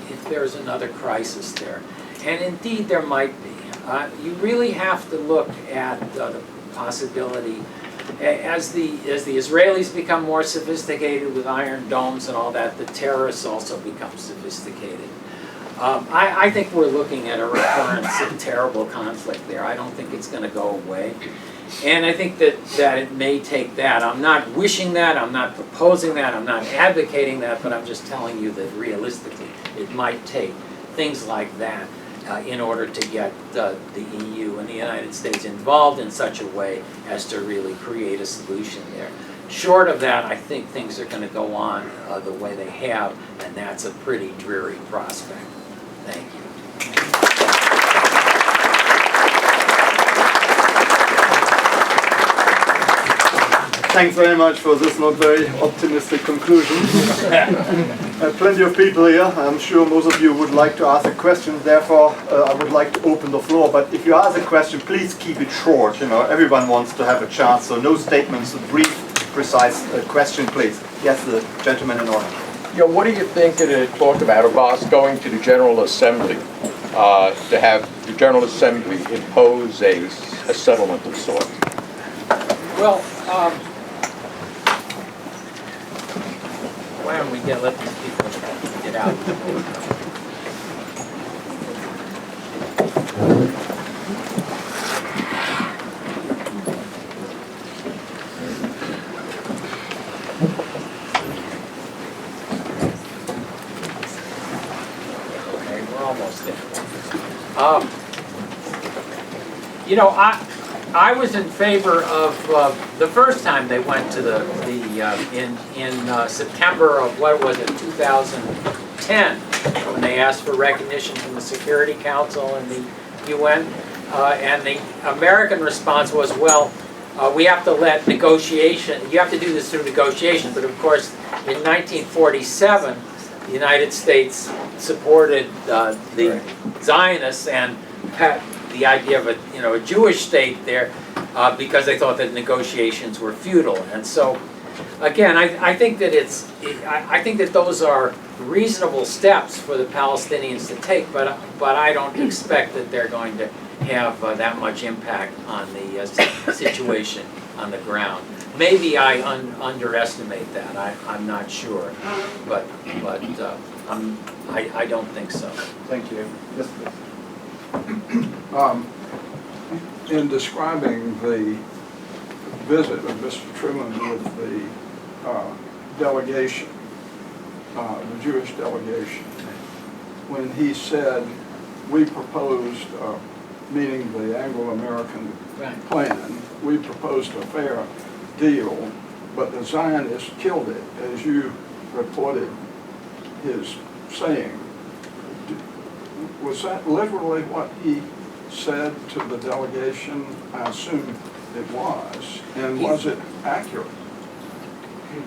if there's another crisis there. And indeed there might be. You really have to look at the possibility, as the Israelis become more sophisticated with iron domes and all that, the terrorists also become sophisticated. I think we're looking at a recurrence of terrible conflict there. I don't think it's going to go away. And I think that it may take that. I'm not wishing that, I'm not proposing that, I'm not advocating that, but I'm just telling you that realistically it might take things like that in order to get the EU and the United States involved in such a way as to really create a solution there. Short of that, I think things are going to go on the way they have, and that's a pretty dreary prospect. Thank you. Thanks very much for this not very optimistic conclusion. Plenty of people here. I'm sure most of you would like to ask a question. Therefore, I would like to open the floor. But if you ask a question, please keep it short. You know, everyone wants to have a chance. So no statements, a brief, precise question, please. Yes, the gentleman in orange. Yeah, what do you think of the talk about us going to the General Assembly to have the General Assembly impose a settlement of sorts? Well, why don't we let these people get out? Okay, we're almost there. You know, I was in favor of the first time they went to in September of what was it, 2010, when they asked for recognition from the Security Council and the UN, and the American response was, well, we have to let negotiation. You have to do this through negotiation. But of course, in 1947, the United States supported the Zionists and the idea of a Jewish state there because they thought that negotiations were futile. And so, again, I think that I think that those are reasonable steps for the Palestinians to take, but I don't expect that they're going to have that much impact on the situation on the ground. Maybe I underestimate that. I'm not sure, but I don't think so. Thank you. Yes, please. In describing the visit of Mr. Truman with the delegation, the Jewish delegation, when he said, we proposed, meaning the Anglo-American plan, we proposed a fair deal, but the Zionists killed it, as you reported his saying. Was that literally what he said to the delegation? I assume it was. And was it accurate?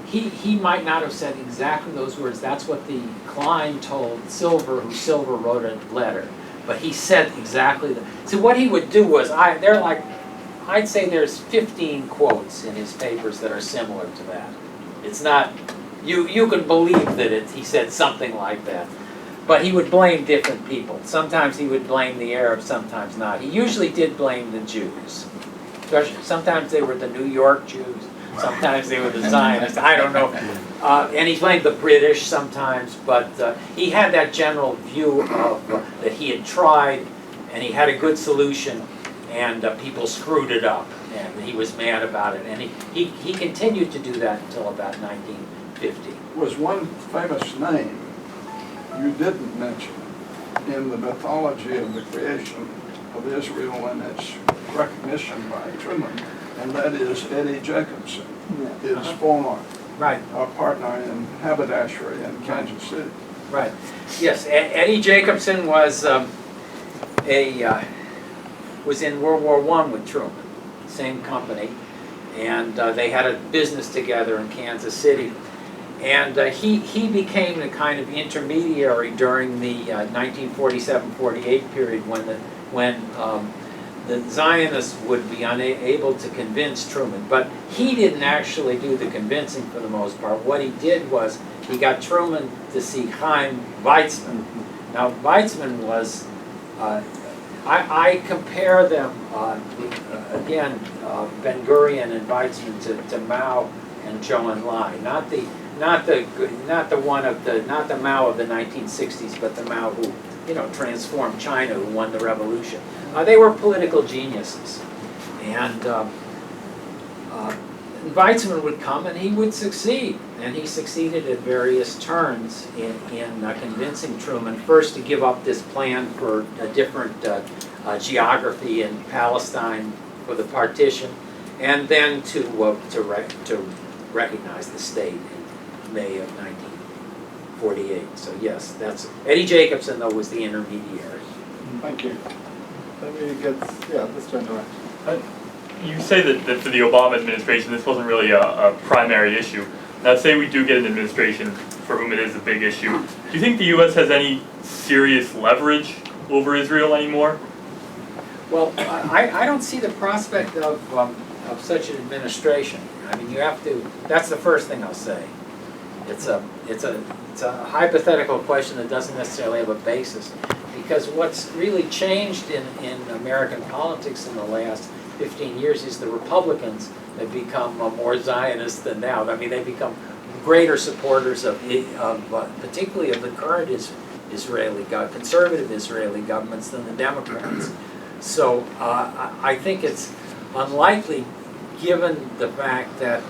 He might not have said exactly those words. That's what the Klein told Silver, who Silver wrote a letter. But he said exactly that. So what he would do was, I'd say there's 15 quotes in his papers that are similar to that. It's not, you can believe that he said something like that. But he would blame different people. Sometimes he would blame the Arabs, sometimes not. He usually did blame the Jews. Sometimes they were the New York Jews, sometimes they were the Zionists, I don't know. And he blamed the British sometimes, but he had that general view of that he had tried, and he had a good solution, and people screwed it up, and he was mad about it. And he continued to do that until about 1950. Was one famous name you didn't mention in the mythology of the creation of Israel and its recognition by Truman, and that is Eddie Jacobson, his former Right. partner in haberdashery in Kansas City. Right. Yes, Eddie Jacobson was was in World War I with Truman, same company, and they had a business together in Kansas City. And he became the kind of intermediary during the 1947-48 period when the Zionists would be unable to convince Truman. But he didn't actually do the convincing for the most part. What he did was he got Truman to see Chaim Weizmann. Now Weizmann was, I compare them, again, Ben-Gurion and Weizmann to Mao and Zhou Enlai. Not the Mao of the 1960s, but the Mao who, transformed China, who won the revolution. They were political geniuses, and Weizmann would come and he would succeed, and he succeeded at various turns in convincing Truman first to give up this plan for a different geography in Palestine for the partition, and then to recognize the state in May of 1948. So yes, that's Eddie Jacobson, though, was the intermediary. Thank you. Let me get, this gentleman. You say that for the Obama administration, this wasn't really a primary issue. Now, say we do get an administration for whom it is a big issue. Do you think the U.S. has any serious leverage over Israel anymore? Well, I don't see the prospect of such an administration. I mean, you have to. That's the first thing I'll say. It's a hypothetical question that doesn't necessarily have a basis, because what's really changed in American politics in the last 15 years is the Republicans have become more Zionist than now. I mean, they've become greater supporters of particularly of the current conservative Israeli governments than the Democrats. So I think it's unlikely, given the fact that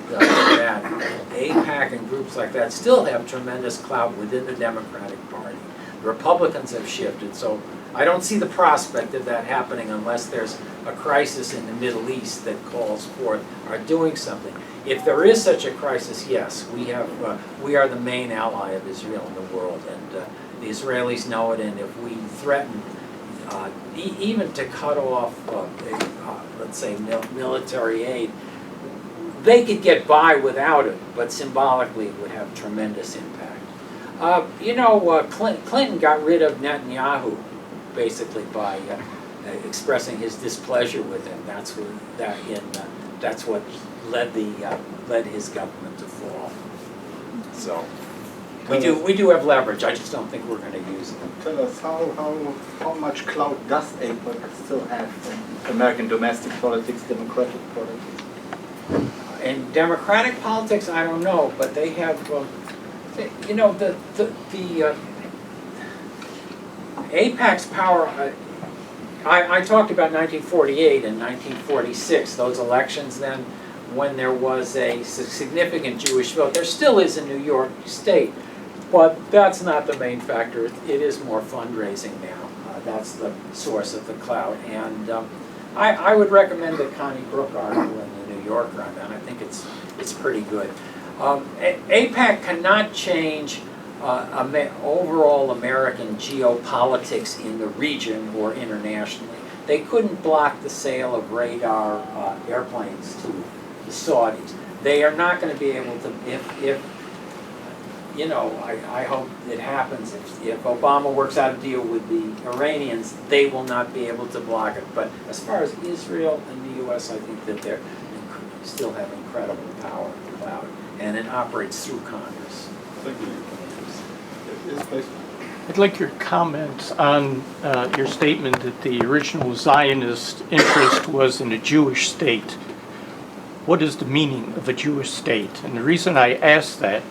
AIPAC and groups like that still have tremendous clout within the Democratic Party. The Republicans have shifted, so I don't see the prospect of that happening unless there's a crisis in the Middle East that calls for our doing something. If there is such a crisis, yes, we are the main ally of Israel in the world, and the Israelis know it, and if we threaten even to cut off, let's say, military aid, they could get by without it, but symbolically it would have tremendous impact. Clinton got rid of Netanyahu basically by expressing his displeasure with him. That's what led his government to fall. So we do have leverage. I just don't think we're going to use it. Tell us how much clout does AIPAC still have in American domestic politics, democratic politics? In democratic politics, I don't know, but they have, AIPAC's power. I talked about 1948 and 1946, those elections then, when there was a significant Jewish vote. There still is in New York State, but that's not the main factor. It is more fundraising now. That's the source of the clout. And I would recommend the Connie Brook article in the New Yorker on that. I think it's pretty good. AIPAC cannot change overall American geopolitics in the region or internationally. They couldn't block the sale of radar airplanes to the Saudis. They are not going to be able to, I hope it happens, if Obama works out a deal with the Iranians, they will not be able to block it. But as far as Israel and the U.S., I think that they still have incredible power and clout, and it operates through Congress. Thank you. Yes, please. I'd like your comments on your statement that the original Zionist interest was in a Jewish state. What is the meaning of a Jewish state? And the reason I ask that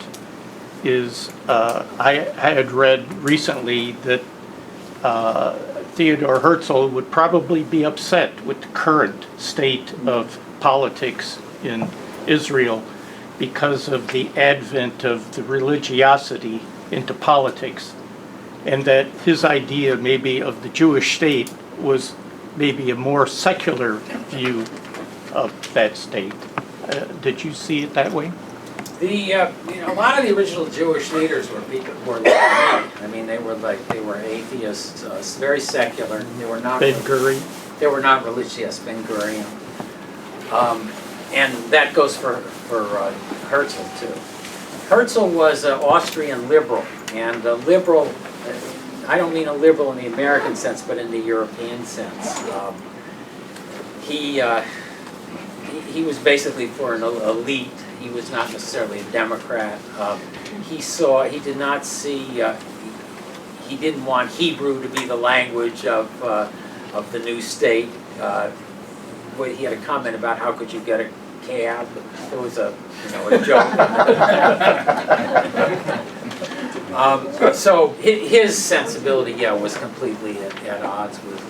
is I had read recently that Theodore Herzl would probably be upset with the current state of politics in Israel because of the advent of the religiosity into politics, and that his idea maybe of the Jewish state was maybe a more secular view of that state. Did you see it that way? A lot of the original Jewish leaders were people who were like me. I mean, they were atheists, very secular. They were not. Ben Gurion. They were not religious. Yes, Ben Gurion. And that goes for Herzl too. Herzl was an Austrian liberal, and a liberal. I don't mean a liberal in the American sense, but in the European sense. He was basically for an elite. He was not necessarily a Democrat. He did not see. He didn't want Hebrew to be the language of the new state. He had a comment about how could you get a cab. It was a joke. So his sensibility, was completely at odds with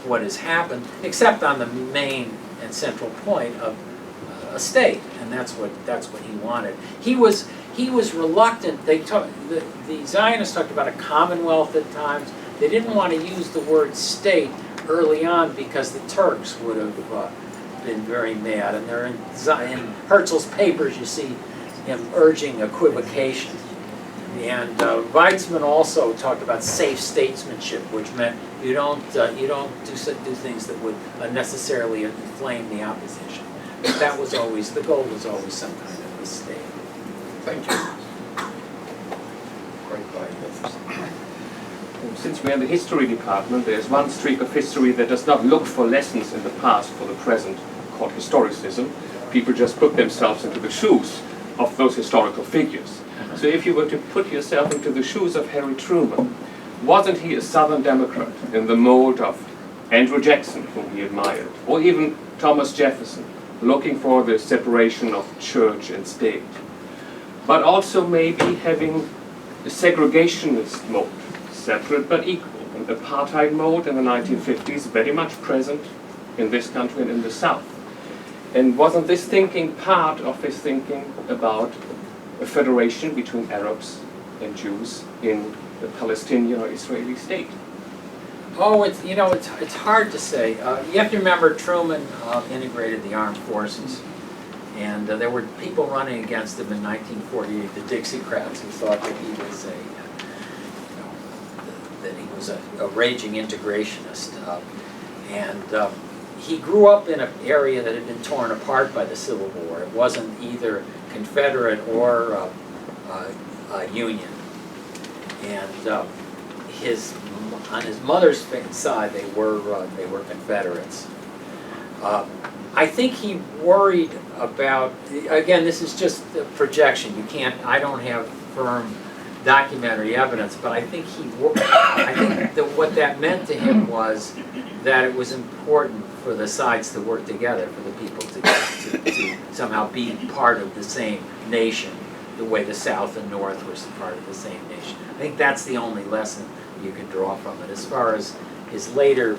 what has happened, except on the main and central point of a state, and that's what he wanted. He was reluctant. The Zionists talked about a commonwealth at times. They didn't want to use the word state early on because the Turks would have been very mad. And they're in Herzl's papers, you see him urging equivocation. And Weizmann also talked about safe statesmanship, which meant you don't do things that would unnecessarily inflame the opposition. But that was always the goal. Was always some kind of a state. Thank you. Great point. Since we're in the history department, there's one streak of history that does not look for lessons in the past for the present, called historicism. People just put themselves into the shoes of those historical figures. So if you were to put yourself into the shoes of Harry Truman, wasn't he a Southern Democrat in the mold of Andrew Jackson, whom he admired, or even Thomas Jefferson, looking for the separation of church and state, but also maybe having a segregationist mode, separate but equal, an apartheid mode in the 1950s, very much present in this country and in the South. And wasn't this thinking part of his thinking about a federation between Arabs and Jews in the Palestinian or Israeli state? Oh, it's hard to say. You have to remember Truman integrated the armed forces, and there were people running against him in 1948, the Dixiecrats, who thought that he was a raging integrationist, and he grew up in an area that had been torn apart by the Civil War. It wasn't either Confederate or Union, and on his mother's side, they were Confederates. I think he worried about. Again, this is just a projection. I don't have firm documentary evidence, but I think that what that meant to him was that it was important for the sides to work together, for the people to somehow be part of the same nation, the way the South and North were part of the same nation. I think that's the only lesson you can draw from it. As far as his later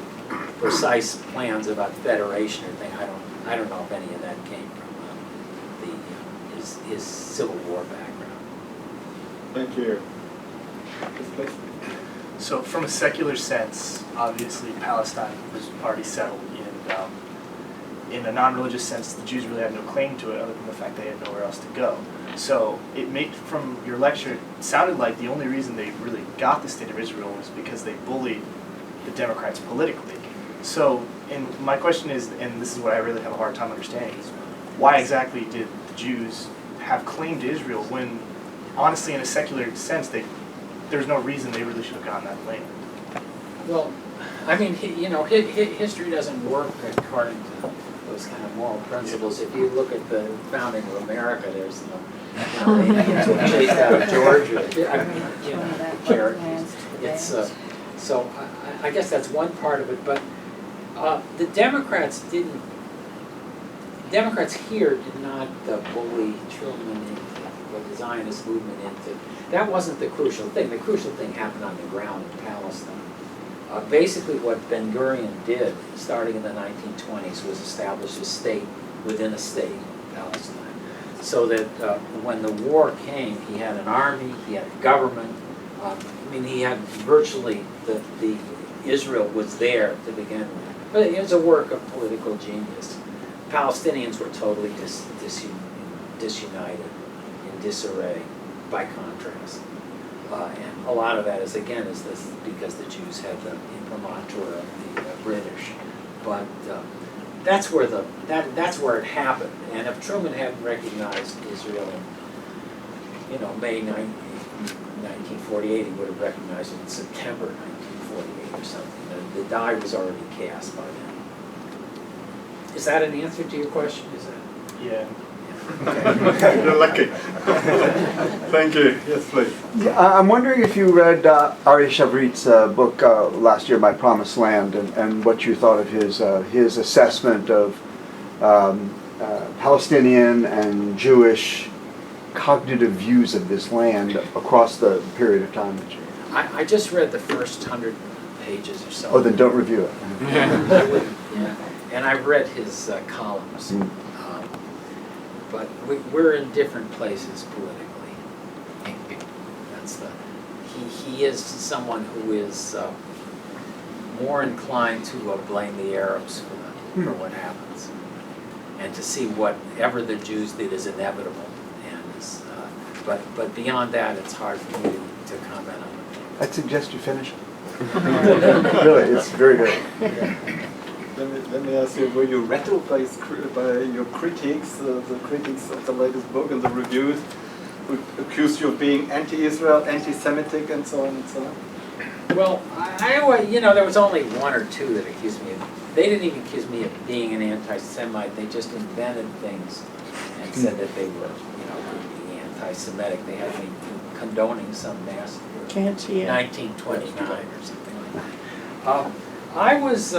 precise plans about federation or thing, I don't know if any of that came from his Civil War background. Thank you. So from a secular sense, obviously Palestine was already settled, and in a non-religious sense, the Jews really had no claim to it other than the fact they had nowhere else to go. So it made, from your lecture, it sounded like the only reason they really got the state of Israel was because they bullied the Democrats politically. So, and my question is, and this is what I really have a hard time understanding, is why exactly did the Jews have claim to Israel when, honestly, in a secular sense, there's no reason they really should have gotten that claim? Well, I mean, history doesn't work according to those kind of moral principles. If you look at the founding of America, there's Indians were chased out of Georgia. I mean, Cherokees. It's so I guess that's one part of it. But the Democrats here did not bully Truman into what the Zionist movement into. That wasn't the crucial thing. The crucial thing happened on the ground in Palestine. Basically what Ben Gurion did, starting in the 1920s, was establish a state within a state, Palestine. So that when the war came, he had an army, he had a government. He had virtually the Israel was there to begin with. But it was a work of political genius. Palestinians were totally disunited, in disarray, by contrast. And a lot of that is, again, is this because the Jews had the imprimatur of the British. But that's where that's where it happened. And if Truman hadn't recognized Israel in, May 1948, he would have recognized it in September 1948 or something. The die was already cast by then. Is that an answer to your question? Is that? Yeah. You're lucky. Thank you. Yes, please. Yeah, I'm wondering if you read Aryeh Shavrit's book last year, My Promised Land, and what you thought of his assessment of Palestinian and Jewish cognitive views of this land across the period of time that you... I just read the first 100 pages or so. Oh, then don't review it. Yeah. And I read his columns. But we're in different places politically. That's he is someone who is more inclined to blame the Arabs for what happens, and to see whatever the Jews did is inevitable. And but beyond that, it's hard for me to comment on it. I'd suggest you finish it. Really, it's very good. Let me ask you, were you rattled by your critics, the critics of the latest book and the reviews, who accused you of being anti-Israel, anti-Semitic, and so on and so on? Well, there was only one or two that accused me of. They didn't even accuse me of being an anti-Semite. They just invented things and said that they were, anti-Semitic. They had me condoning some massacre. Can't see it. 1929 or something like that. I was.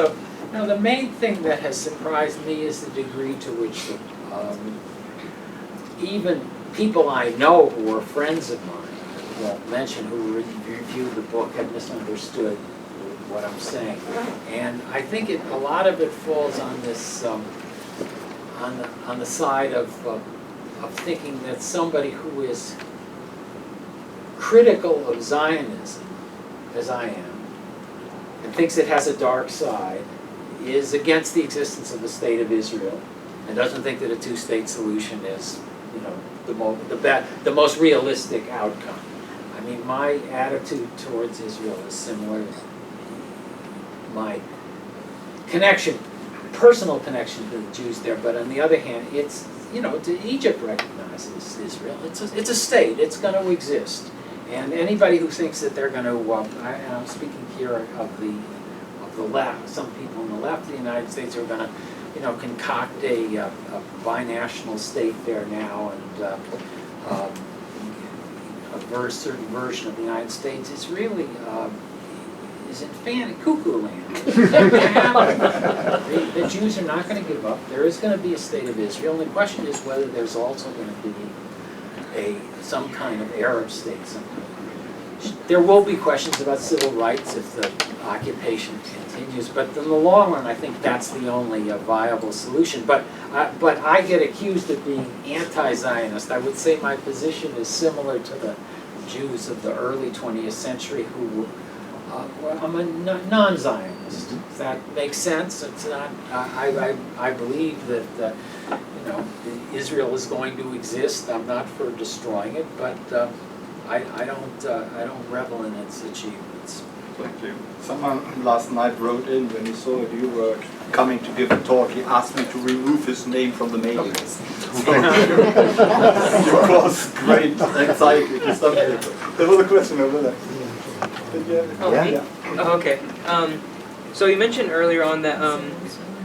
The main thing that has surprised me is the degree to which even people I know who are friends of mine, I won't mention who reviewed the book, have misunderstood what I'm saying. And I think a lot of it falls on this, on the side of thinking that somebody who is critical of Zionism, as I am, and thinks it has a dark side, is against the existence of the state of Israel, and doesn't think that a two-state solution is, the most realistic outcome. I mean, my attitude towards Israel is similar. My personal connection to the Jews there, but on the other hand, it's Egypt recognizes Israel. It's a state. It's going to exist, and anybody who thinks that they're going to, and I'm speaking here of the left, some people on the left of the United States are going to, concoct a binational state there now, and a certain version of the United States is really is in cuckoo land. The Jews are not going to give up. There is going to be a state of Israel, and the question is whether there's also going to be some kind of Arab state. There will be questions about civil rights if the occupation continues, but in the long run, I think that's the only viable solution. But I get accused of being anti-Zionist. I would say my position is similar to the Jews of the early 20th century who I'm a non-Zionist. If that makes sense. It's not. I believe that Israel is going to exist. I'm not for destroying it, but I don't revel in its achievements. Thank you. Someone last night wrote in when he saw that you were coming to give a talk. He asked me to remove his name from the mailing list. So you caused great anxiety to some people. There was a question over there. Oh, okay. So you mentioned earlier on that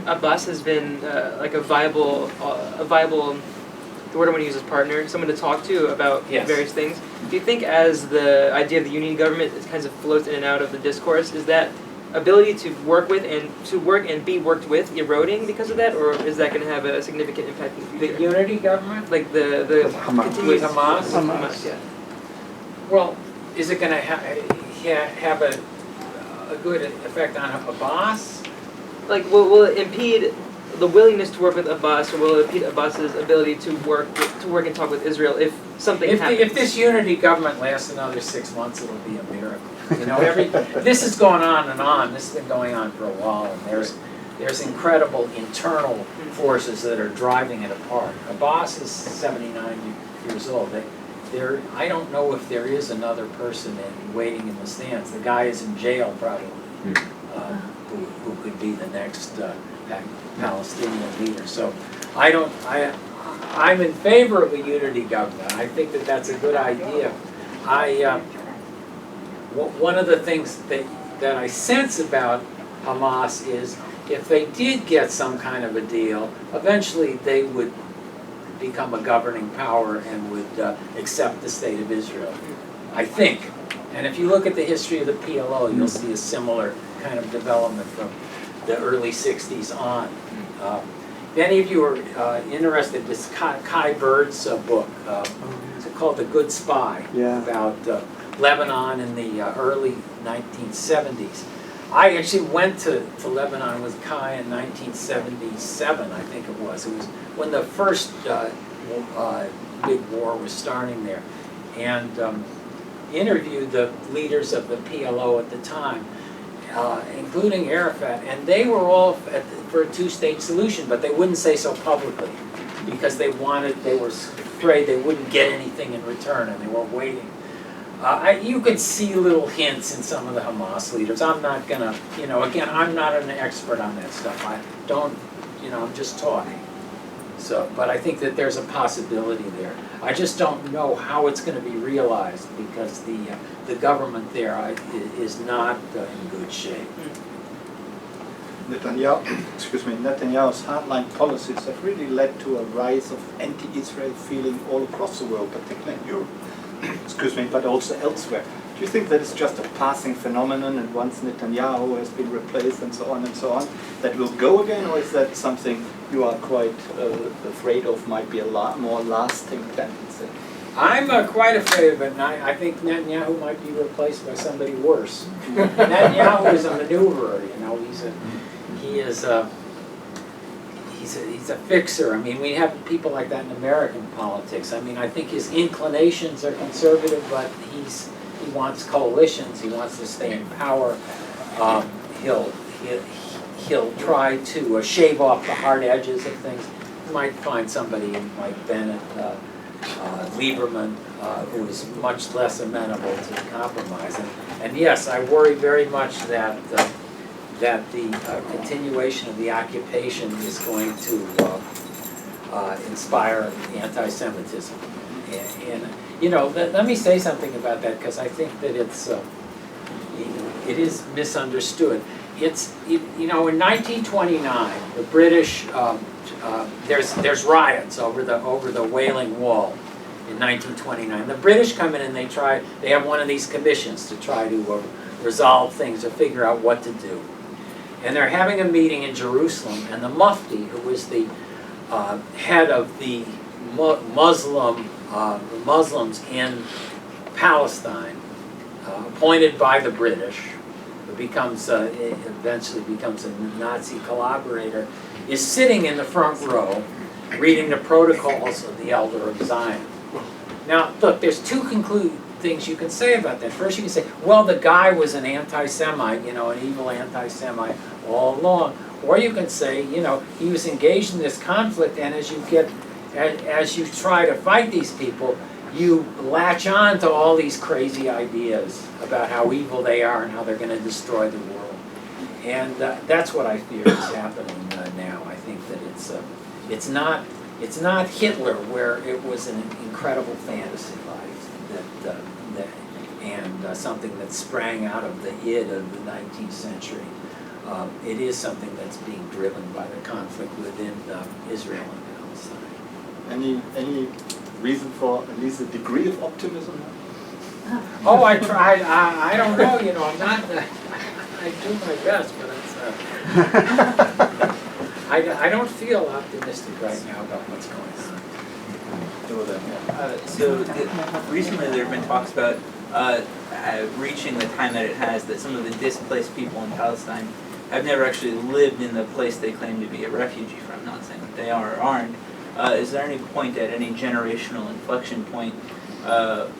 Abbas has been like a viable, the word I want to use is partner, someone to talk to about various things. Do you think as the idea of the union government is kind of floats in and out of the discourse, is that ability to work with and be worked with eroding because of that, or is that going to have a significant impact in the future? The unity government? Like the continuous Hamas? Hamas, yeah. Well, is it going to have a good effect on Abbas? Like, will it impede the willingness to work with Abbas, or will it impede Abbas's ability to work and talk with Israel if something happens? If this unity government lasts another 6 months, it'll be a miracle. You know, this has gone on and on. This has been going on for a while, and there's incredible internal forces that are driving it apart. Abbas is 79 years old. I don't know if there is another person waiting in the stands. The guy is in jail probably, who could be the next Palestinian leader. So I'm in favor of a unity government. I think that that's a good idea. One of the things that I sense about Hamas is if they did get some kind of a deal, eventually they would become a governing power and would accept the state of Israel, I think. And if you look at the history of the PLO, you'll see a similar kind of development from the early 60s on. If any of you are interested, this Kai Bird's book, it's called The Good Spy, about Lebanon in the early 1970s. I actually went to Lebanon with Kai in 1977, I think it was. It was when the first big war was starting there, and interviewed the leaders of the PLO at the time, including Arafat, and they were all for a two-state solution, but they wouldn't say so publicly because they were afraid they wouldn't get anything in return, and they were waiting. You can see little hints in some of the Hamas leaders. I'm not gonna, again, I'm not an expert on that stuff. I don't, I'm just talking. So, but I think that there's a possibility there. I just don't know how it's going to be realized because the government there is not in good shape. Netanyahu's hardline policies have really led to a rise of anti-Israel feeling all across the world, particularly in Europe. But also elsewhere. Do you think that it's just a passing phenomenon, and once Netanyahu has been replaced and so on, that will go again, or is that something you are quite afraid of might be a more lasting tendency? I'm quite afraid of it, and I think Netanyahu might be replaced by somebody worse. Netanyahu is a maneuverer, he's a fixer. I mean, we have people like that in American politics. I mean, I think his inclinations are conservative, but he wants coalitions. He wants to stay in power. He'll try to shave off the hard edges of things. You might find somebody like Bennett, Lieberman, who is much less amenable to compromise. And yes, I worry very much that the continuation of the occupation is going to inspire anti-Semitism. And let me say something about that, because I think that it is misunderstood. In 1929, the British there's riots over the Wailing Wall in 1929. The British come in and they have one of these commissions to try to resolve things or figure out what to do. And they're having a meeting in Jerusalem, and the Mufti, who is the head of the Muslims in Palestine, appointed by the British, who eventually becomes a Nazi collaborator, is sitting in the front row reading the protocols of the Elder of Zion. Now, look, there's two things you can say about that. First, you can say, well, the guy was an anti-Semite, an evil anti-Semite all along. Or you can say, he was engaged in this conflict, and as you try to fight these people, you latch on to all these crazy ideas about how evil they are and how they're going to destroy the world. And that's what I fear is happening now. I think that it's not Hitler, where it was an incredible fantasy life and something that sprang out of the id of the 19th century. It is something that's being driven by the conflict within Israel and Palestine. Any reason for at least a degree of optimism? Oh, I tried. I don't know. I'm not. I do my best, but it's. I don't feel optimistic right now about what's going on. Recently there have been talks about reaching the time that it has, that some of the displaced people in Palestine I've never actually lived in the place they claim to be a refugee from. Not saying that they are or aren't. Is there any point at any generational inflection point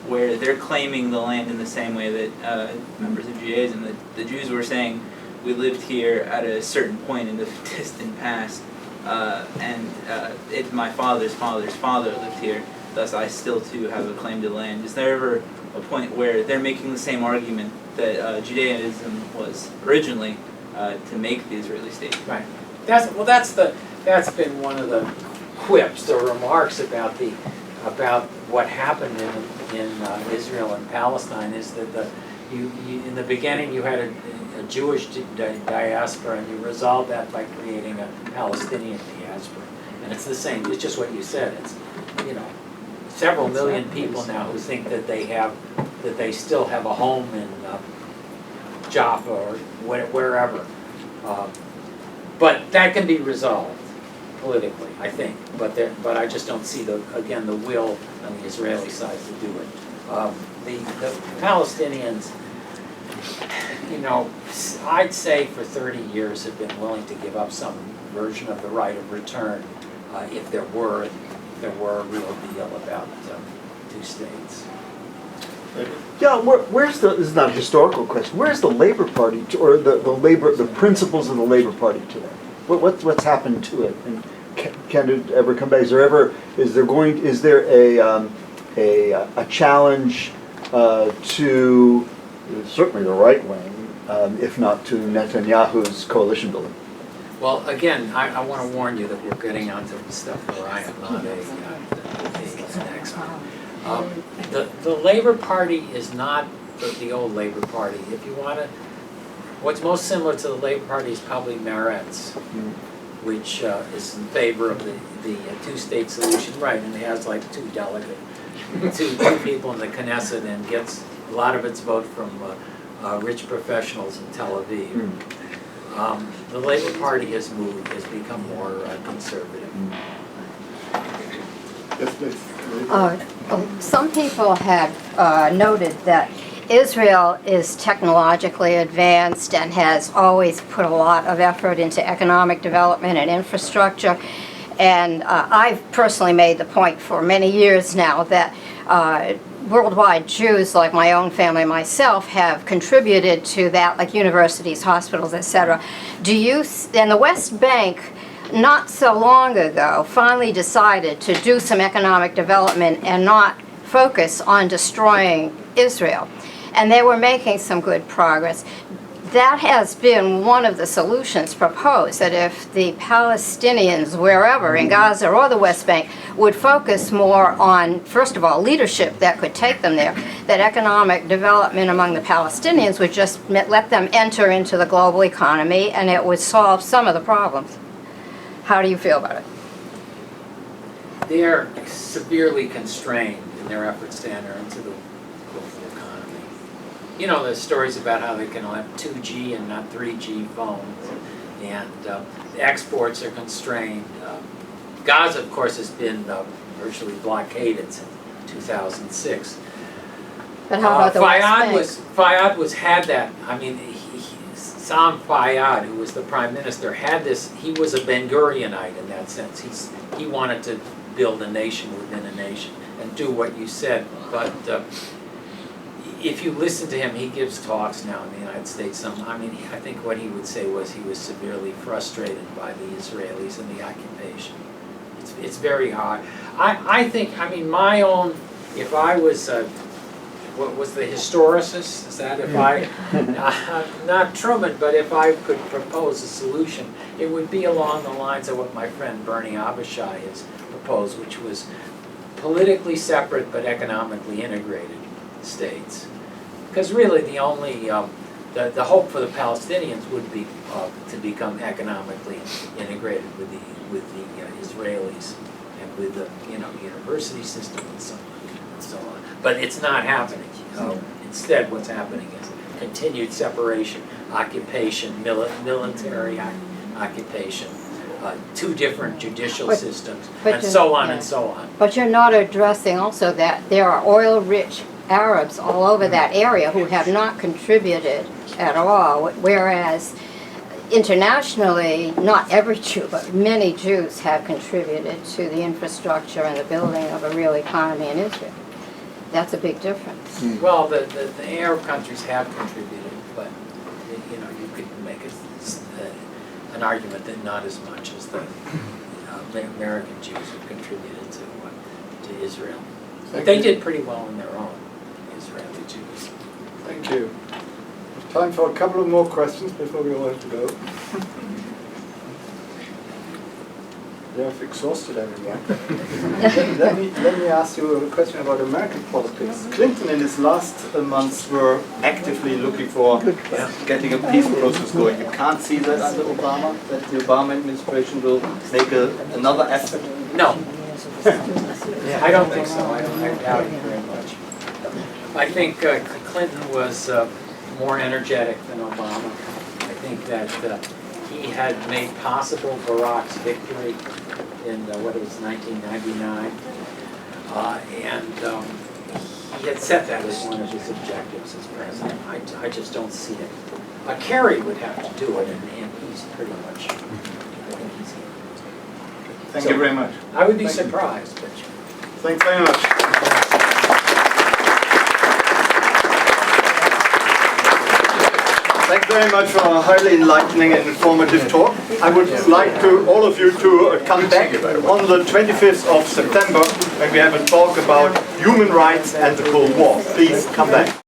where they're claiming the land in the same way that members of Judaism, the Jews were saying, we lived here at a certain point in the distant past, and my father's father's father lived here, thus I still too have a claim to the land. Is there ever a point where they're making the same argument that Judaism was originally to make the Israeli state? Right. That's been one of the quips or remarks about what happened in Israel and Palestine, is that you in the beginning you had a Jewish diaspora, and you resolved that by creating a Palestinian diaspora, and it's the same. It's just what you said. It's several million people now who think that they still have a home in Jaffa or wherever, but that can be resolved politically, I think. But I just don't see the will on the Israeli side to do it. The Palestinians, I'd say for 30 years have been willing to give up some version of the right of return if there were a real deal about two states. Yeah, where's this is not a historical question. Where's the Labor Party or the principles of the Labor Party today? What's happened to it, and can it ever come back? Is there a challenge to certainly the right wing, if not to Netanyahu's coalition building? Well, again, I want to warn you that we're getting onto stuff where I am not an expert. The Labor Party is not the old Labor Party. If you want to, what's most similar to the Labor Party is probably Meretz, which is in favor of the two-state solution, right? And it has like two people in the Knesset, and gets a lot of its vote from rich professionals in Tel Aviv. The Labor Party has become more conservative. Yes, please. Some people have noted that Israel is technologically advanced and has always put a lot of effort into economic development and infrastructure. And I've personally made the point for many years now that worldwide Jews, like my own family and myself, have contributed to that, like universities, hospitals, etc. And the West Bank, not so long ago, finally decided to do some economic development and not focus on destroying Israel. And they were making some good progress. That has been one of the solutions proposed, that if the Palestinians, wherever, in Gaza or the West Bank, would focus more on, first of all, leadership that could take them there, that economic development among the Palestinians would just let them enter into the global economy, and it would solve some of the problems. How do you feel about it? They are severely constrained in their efforts to enter into the global economy. There's stories about how they can have 2G and not 3G phones, and the exports are constrained. Gaza, of course, has been virtually blockaded since 2006. But how about the West Bank? Fayyad had that. I mean, Sam Fayyad, who was the prime minister, had this. He was a Ben-Gurionite in that sense. He wanted to build a nation within a nation and do what you said. But if you listen to him, he gives talks now in the United States. I think what he would say was he was severely frustrated by the Israelis and the occupation. It's very hard. I think, my own, if I was, what was the historicist? Is that if I, not Truman, but if I could propose a solution, it would be along the lines of what my friend Bernie Abishai has proposed, which was politically separate but economically integrated states. Because really the only, the hope for the Palestinians would be to become economically integrated with the Israelis and with the university system and so on. But it's not happening. Instead, what's happening is continued separation, occupation, military occupation, two different judicial systems, and so on and so on. But you're not addressing also that there are oil-rich Arabs all over that area who have not contributed at all, whereas internationally, not every Jew, but many Jews have contributed to the infrastructure and the building of a real economy in Israel. That's a big difference. Well, the Arab countries have contributed, but you know, you could make an argument that not as much as the American Jews have contributed to Israel. But they did pretty well on their own, Israeli Jews. Thank you. Time for a couple of more questions before we all have to go. You have exhausted everyone. let me ask you a question about American politics. Clinton in his last months were actively looking for getting a peace process going. You can't see that under Obama, that the Obama administration will make another effort? No. I don't think so. I doubt it very much. I think Clinton was more energetic than Obama. I think that he had made possible Barack's victory in what it was 1999, and he had set that as one of his objectives as president. I just don't see it. Kerry would have to do it, and he's pretty much. I think he's. Thank you very much. I would be surprised, but. Thanks very much. Thanks very much for a highly enlightening and informative talk. I would like all of you to come back on the 25th of September when we have a talk about human rights and the Cold War. Please come back.